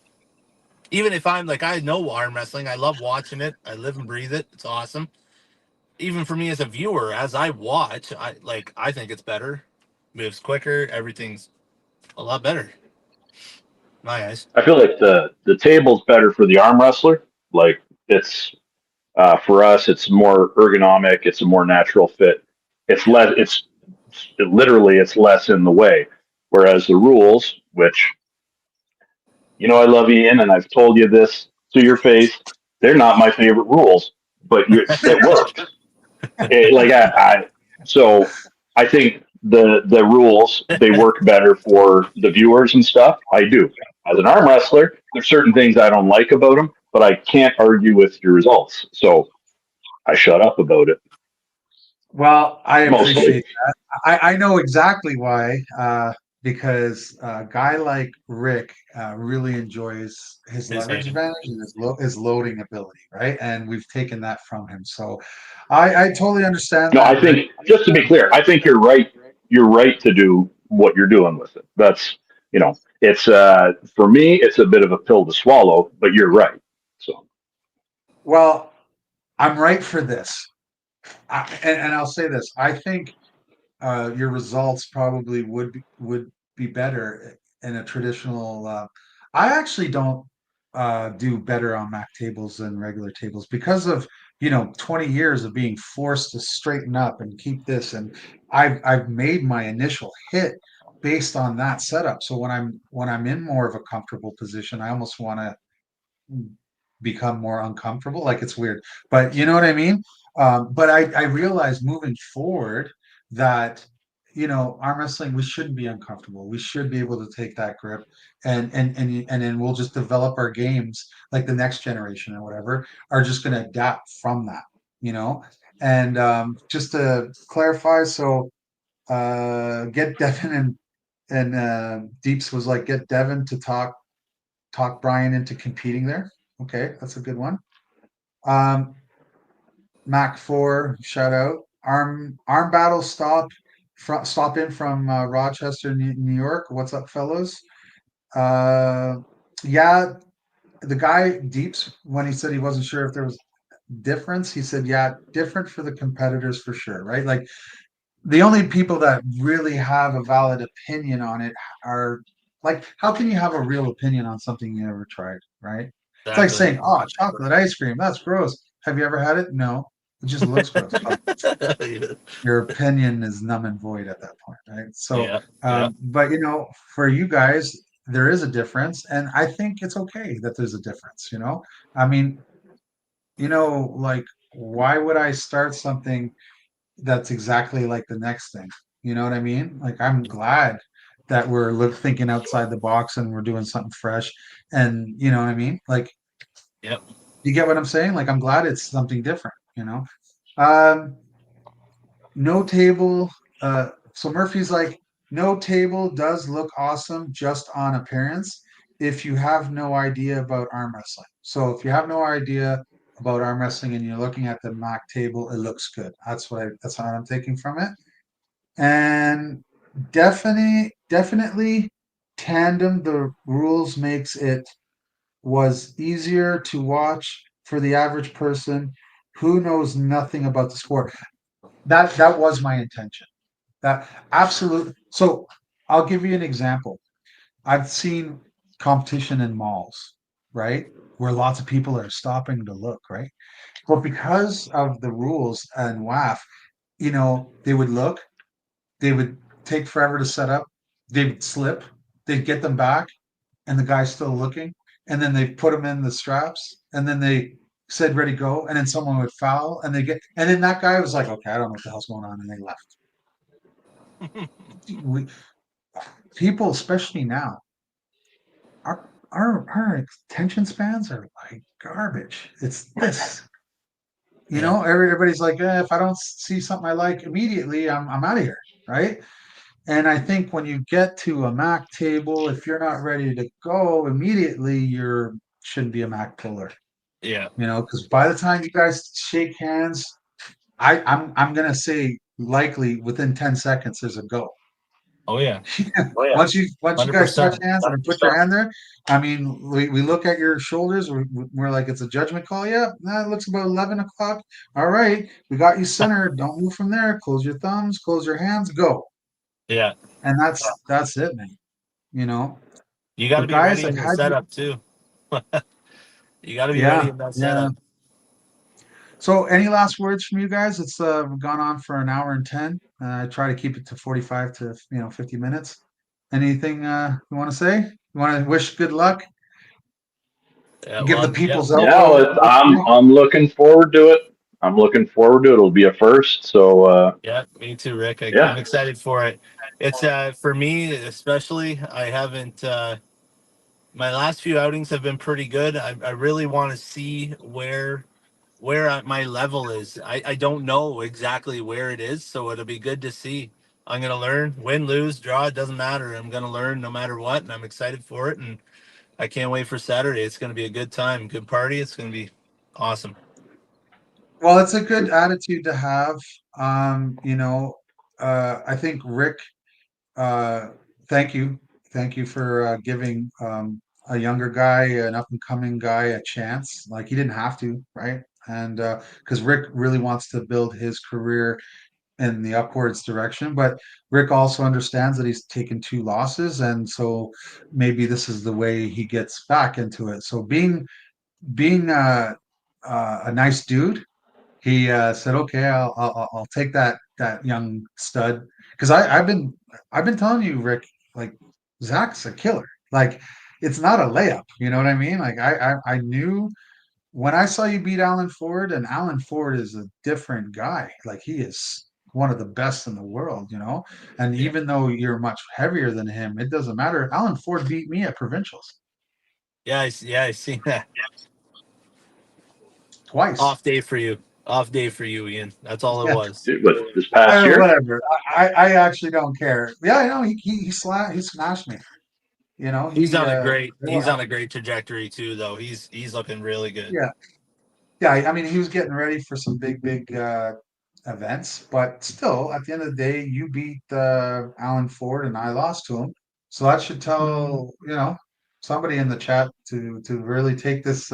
Even if I'm like, I know arm wrestling, I love watching it, I live and breathe it. It's awesome. Even for me as a viewer, as I watch, I think it's better, moves quicker, everything's a lot better. My eyes. I feel like the table's better for the arm wrestler. Like it's for us, it's more ergonomic. It's a more natural fit. It's less. Literally it's less in the way. Whereas the rules, which I love Ian, and I've told you this to your face, they're not my favorite rules, but it works. So I think the rules they work better for the viewers and stuff. I do. As an arm wrestler, there's certain things I don't like about them, but I can't argue with your results, so I shut up about it. Well, I Mostly, appreciate that. I know exactly why, because a guy like Rick really enjoys his His leverage game. advantage and his loading ability, right? And we've taken that from him. So I totally understand no. that, I Rick. think just to be clear, I think you're right. You're right to do what you're doing with it. That's it's for me, it's a bit of a pill to swallow, but you're right. So Well, I'm right for this. And I'll say this. I think your results probably would be better in a traditional. I actually don't do better on Mac tables than regular tables because of 20 years of being forced to straighten up and keep this, and I've made my initial hit based on that setup. So when I'm in more of a comfortable position, I almost want to become more uncomfortable. Like it's weird, but you know what I mean. But I realized moving forward that arm wrestling, we shouldn't be uncomfortable. We should be able to take that grip, and then we'll just develop our games. Like the next generation or whatever are just going to adapt from that. You know, and just to clarify, so get Devin and Deeps was like get Devin to talk Brian into competing there. Okay, that's a good one. Um, Mac 4, shout out. Arm battle stop in from Rochester, New York. What's up, fellows? Uh, yeah, the guy Deeps, when he said he wasn't sure if there was difference, he said, yeah, different for the competitors for sure, right? Like the only people that really have a valid opinion on it are like, how can you have a real opinion on something you never tried, right? It's like Exactly. saying, oh, chocolate ice cream, that's gross. Have you ever had it? No, it just looks gross. Oh, your opinion is numb and void at that point, right? So, Yeah. Yeah. but for you guys, there is a difference, and I think it's okay that there's a difference. I mean, like, why would I start something that's exactly like the next thing? You know what I mean? Like, I'm glad that we're thinking outside the box and we're doing something fresh, and you know what I mean? Like, Yep. you get what I'm saying? Like, I'm glad it's something different. Um, no table. So Murphy's like, no table does look awesome just on appearance if you have no idea about arm wrestling. So if you have no idea about arm wrestling and you're looking at the Mac table, it looks good. That's what I'm taking from it. And definitely tandem, the rules makes it was easier to watch for the average person who knows nothing about the sport. That was my intention. That absolutely. So I'll give you an example. I've seen competition in malls, right? Where lots of people are stopping to look, right? But because of the rules and WAF, they would look, they would take forever to set up. They'd slip, they'd get them back, and the guy's still looking. And then they put them in the straps, and then they said ready go, and then someone would foul, and then that guy was like, okay, I don't know what the hell's going on, and they left. We, people, especially now, our attention spans are like garbage. It's this. You Yeah. know, everybody's like, if I don't see something I like immediately, I'm out of here, right? And I think when you get to a Mac table, if you're not ready to go immediately, you're shouldn't be a Mac puller. Yeah. You know, because by the time you guys shake hands, I'm gonna say likely within 10 seconds there's a go. Oh yeah. Once you guys touch 100%. hands and put your hand there, I mean, we look at your shoulders. We're like, it's a judgment call. Yeah, it looks about 11 o'clock. All right, we got you centered. Don't move from there. Close your thumbs. Close your hands. Go. Yeah. And that's it, man. You know, You got to but be guys, ready I've in the had you. setup too. You got to be ready Yeah, in that yeah. setup. So, any last words from you guys? It's gone on for an hour and 10. I try to keep it to 45 to 50 minutes. Anything you want to say? You want to wish good luck? Yeah. Give the Well, yeah. people's Yeah, elbow. I'm looking forward to it. I'm looking forward to it. It'll be a first. So Yeah. Me too, Rick. I'm yeah, excited for it. It's for me especially. I haven't. My last few outings have been pretty good. I really want to see where my level is. I don't know exactly where it is, so it'll be good to see. I'm gonna learn, win, lose, draw. It doesn't matter. I'm gonna learn no matter what, and I'm excited for it. And I can't wait for Saturday. It's gonna be a good time, good party. It's gonna be awesome. Well, it's a good attitude to have. I think Rick, uh, thank you. Thank you for giving a younger guy, an up and coming guy, a chance. Like he didn't have to, right? And because Rick really wants to build his career in the upwards direction, but Rick also understands that he's taken two losses, and so maybe this is the way he gets back into it. So being a nice dude, he said, "Okay, I'll take that young stud." Because I've been telling you, Rick, like Zach's a killer. Like it's not a layup. You know what I mean? Like I knew when I saw you beat Alan Ford, and Alan Ford is a different guy. Like he is one of the best in the world. You know, and Yeah, even though you're much heavier than him, it doesn't matter. Alan Ford beat me at provincials yeah. I seen that. twice. Off day for you. Off day for you, Ian. That's all it Yeah. was. it was this past year. Whatever. I actually don't care. Yeah, I know he smashed me. You know, He's on a great trajectory too, though. He's looking really good. yeah, yeah. I mean, he was getting ready for some big events, but still, at the end of the day, you beat Alan Ford, and I lost to him. So that should tell somebody in the chat to really take this.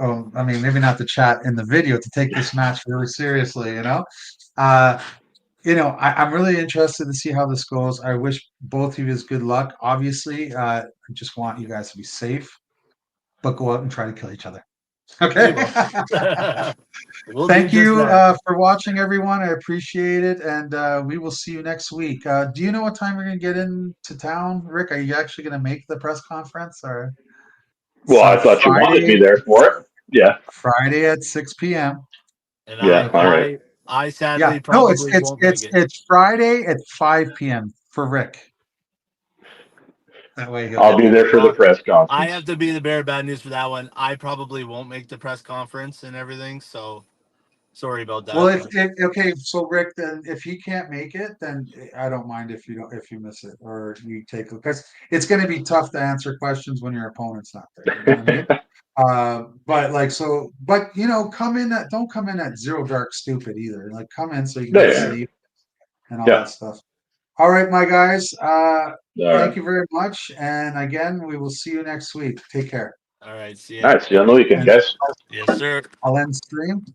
Oh, I mean, maybe not the chat in the video to take this match really seriously. Uh, I'm really interested to see how this goes. I wish both of you guys good luck. Obviously, I just want you guys to be safe, but go out and try to kill each other. We Okay. will. We'll do Thank just you that. for watching, everyone. I appreciate it, and we will see you next week. Do you know what time we're going to get into town, Rick? Are you actually going to make the press conference, or Well, I thought you wanted me there for it. Yeah, Friday at 6 p.m.? And yeah. All right. I Yeah. sadly No, it's probably it's won't make it's it. it's Friday at 5 p.m. for Rick. That way he'll I'll get be there. there for the press I conference. have to be the bearer of bad news for that one. I probably won't make the press conference and everything, so sorry about Well, that. But okay, so Rick, then if he can't make it, then I don't mind if you miss it or you take it because it's going to be tough to answer questions when your opponent's not there. You know what I mean? But like so, but don't come in at zero dark stupid either. Like come in so you can get Yeah, sleep and all yeah. that stuff. All right, my guys. All Thank right. you very much, and again, we will see you next week. Take care, all right, see ya. All right. See you on the weekend, and guys. Yes, sir. I'll end stream.